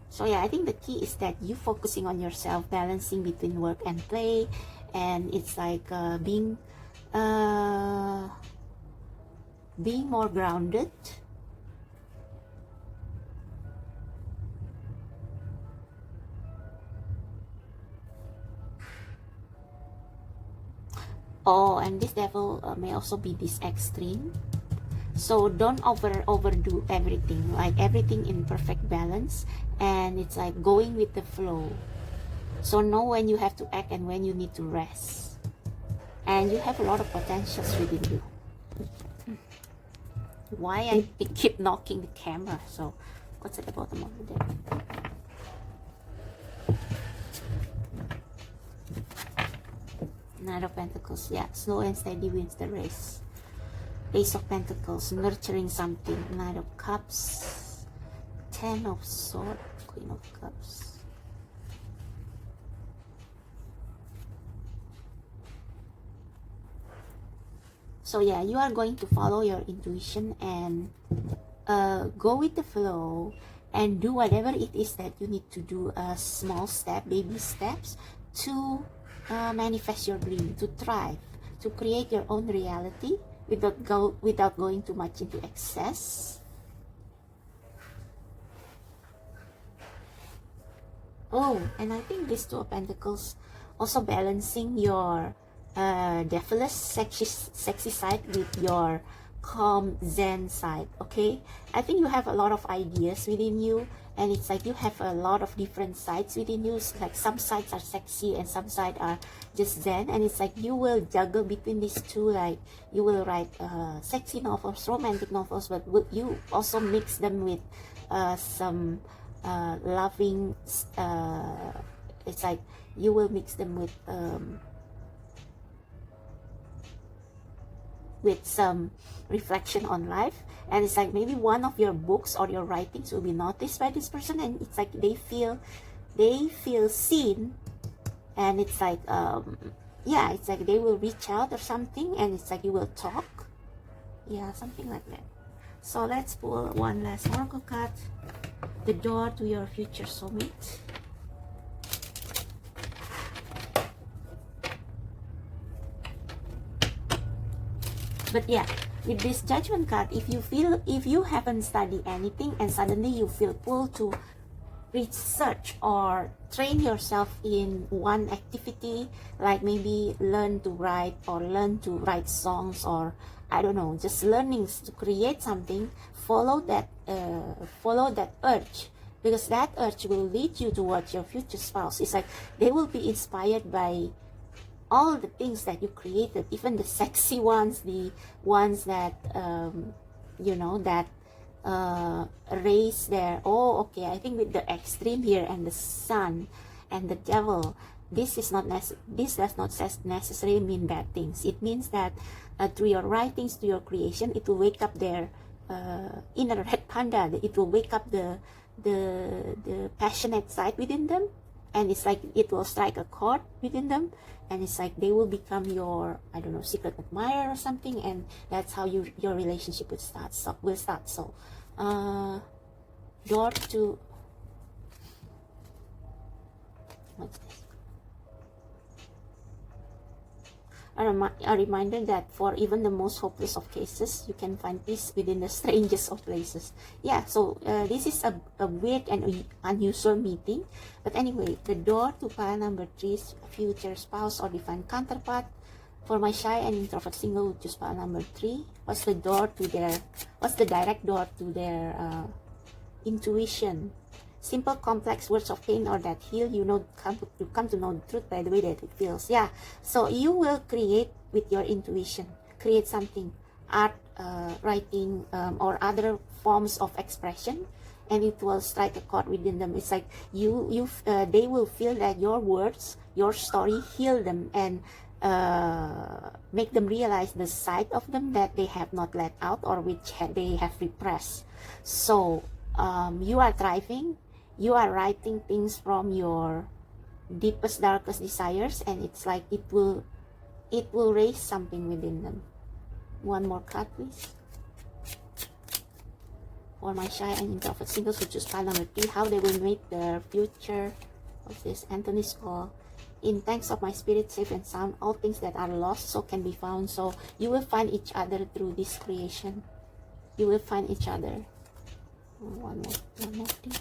So yeah, I think the key is that you focusing on yourself, balancing between work and play, and it's like being more grounded. Oh, and this devil may also be this extreme. So don't overdo everything, like everything in perfect balance, and it's like going with the flow. So know when you have to act and when you need to rest. And you have a lot of potentials within you. Why I keep knocking the camera? So what's at the bottom of the deck? Knight of Pentacles. Yeah, slow and steady wins the race. Ace of Pentacles, nurturing something. Knight of Cups. Ten of Swords. Queen of Cups. So yeah, you are going to follow your intuition and go with the flow and do whatever it is that you need to do. A small step, baby steps to manifest your dream, to thrive, to create your own reality without going too much into excess. Oh, and I think this Two of Pentacles also balancing your devilish sexy side with your calm zen side. Okay, I think you have a lot of ideas within you, and it's like you have a lot of different sides within you. It's like some sides are sexy and some sides are just zen, and it's like you will juggle between these two. Like you will write sexy novels, romantic novels, but you also mix them with some loving, it's like you will mix them with some reflection on life, and it's like maybe one of your books or your writings will be noticed by this person, and it's like they feel seen, and it's like yeah, it's like they will reach out or something, and it's like you will talk, yeah, something like that. So let's pull one last oracle card, the door to your future soulmate. But yeah, with this Judgment card, if you haven't studied anything and suddenly you feel pulled to research or train yourself in one activity, like maybe learn to write or learn to write songs, or I don't know, just learning to create something, follow that urge, because that urge will lead you towards your future spouse. It's like they will be inspired by all the things that you created, even the sexy ones, the ones that you know, that raise their, oh okay, I think with the extreme here and the sun and the devil, this does not necessarily mean bad things. It means that through your writings, to your creation, it will wake up their inner red panda. It will wake up the passionate side within them, and it's like it will strike a chord within them, and it's like they will become your, I don't know, secret admirer or something, and that's how your relationship will start. So door to, what's this? A reminder that for even the most hopeless of cases, you can find peace within the strangest of places. Yeah, so this is a weird and unusual meeting. But anyway, the door to pile number 3's future spouse or divine counterpart. For my shy and introvert single, choose pile number 3. What's the direct door to their intuition? Simple, complex words of pain or that heal. You come to know the truth by the way that it feels. Yeah. So you will create with your intuition. Create something, art, writing, or other forms of expression, and it will strike a chord within them. It's like they will feel that your words, your story, heal them and make them realize the side of them that they have not let out or which they have repressed. So you are thriving. You are writing things from your deepest, darkest desires, and it's like it will raise something within them. One more card, please. For my shy and introvert singles who choose pile number 3, how they will make their future. What's this? Anthony's call. In thanks of my spirit, safe and sound, all things that are lost so can be found. So you will find each other through this creation. You will find each other. One more thing.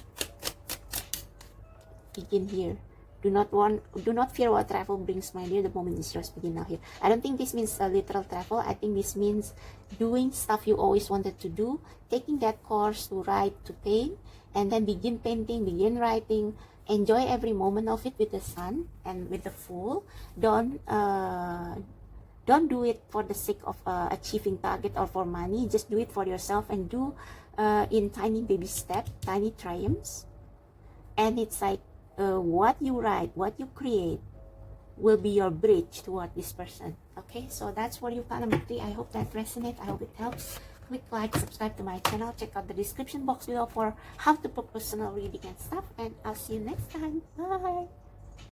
Begin here. Do not fear what travel brings, my dear. The moment is yours. Begin now here. I don't think this means literal travel. I think this means doing stuff you always wanted to do, taking that course to write, to paint, and then begin painting, begin writing. Enjoy every moment of it with the sun and with the Fool. Don't do it for the sake of achieving target or for money. Just do it for yourself and do in tiny baby steps, tiny triumphs. And it's like what you write, what you create will be your bridge toward this person. Okay, so that's for you, pile number 3. I hope that resonates. I hope it helps. Click like, subscribe to my channel. Check out the description box below for how to book personal reading and stuff. And I'll see you next time. Bye.